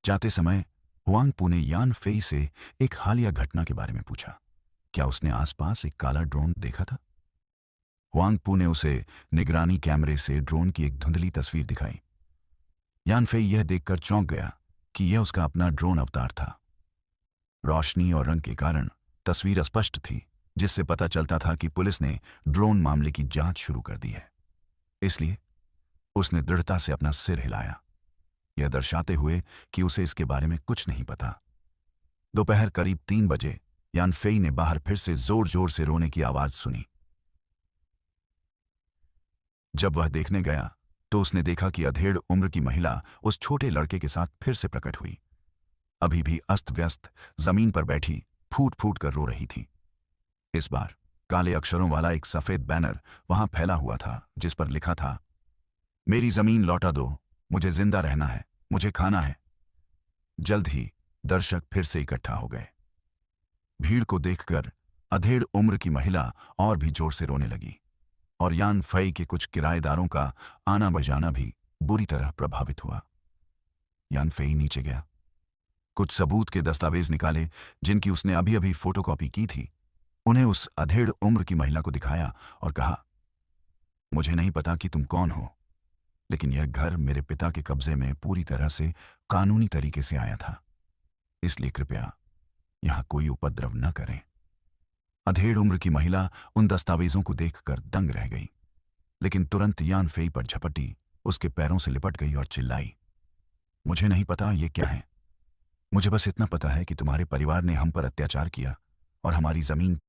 जाते समय हुआंगपू ने यान फेई से एक हालिया घटना के बारे में पूछा, क्या उसने आसपास एक काला ड्रोन देखा था? हुआंगपू ने उसे निगरानी कैमरे से ड्रोन की एक धुंधली तस्वीर दिखाई। यान फेई यह देखकर चौंक गया कि यह उसका अपना ड्रोन अवतार था। रोशनी और रंग के कारण तस्वीर अस्पष्ट थी, जिससे पता चलता था कि पुलिस ने ड्रोन मामले की जांच शुरू कर दी है। इसलिए उसने दृढ़ता से अपना सिर हिलाया, यह दर्शाते हुए कि उसे इसके बारे में कुछ नहीं पता। दोपहर करीब 3 बजे यान फेई ने बाहर फिर से जोर जोर से रोने की आवाज सुनी। जब वह देखने गया तो उसने देखा कि अधेड़ उम्र की महिला उस छोटे लड़के के साथ फिर से प्रकट हुई, अभी भी अस्त व्यस्त जमीन पर बैठी फूट फूट कर रो रही थी। इस बार काले अक्षरों वाला एक सफेद बैनर वहां फैला हुआ था, जिस पर लिखा था, मेरी जमीन लौटा दो, मुझे जिंदा रहना है, मुझे खाना है। जल्द ही दर्शक फिर से इकट्ठा हो गए। भीड़ को देखकर अधेड़ उम्र की महिला और भी जोर से रोने लगी और यान फेई के कुछ किराएदारों का आना बजाना भी बुरी तरह प्रभावित हुआ। यान फेई नीचे गया, कुछ सबूत के दस्तावेज निकाले जिनकी उसने अभी अभी फोटोकॉपी की थी, उन्हें उस अधेड़ उम्र की महिला को दिखाया और कहा, मुझे नहीं पता कि तुम कौन हो, लेकिन यह घर मेरे पिता के कब्जे में पूरी तरह से कानूनी तरीके से आया था, इसलिए कृपया यहां कोई उपद्रव न करें। अधेड़ उम्र की महिला उन दस्तावेजों को देखकर दंग रह गई, लेकिन तुरंत यान फेई पर झपटी, उसके पैरों से लिपट गई और चिल्लाई, मुझे नहीं पता ये क्या है, मुझे बस इतना पता है कि तुम्हारे परिवार ने हम पर अत्याचार किया और हमारी जमीन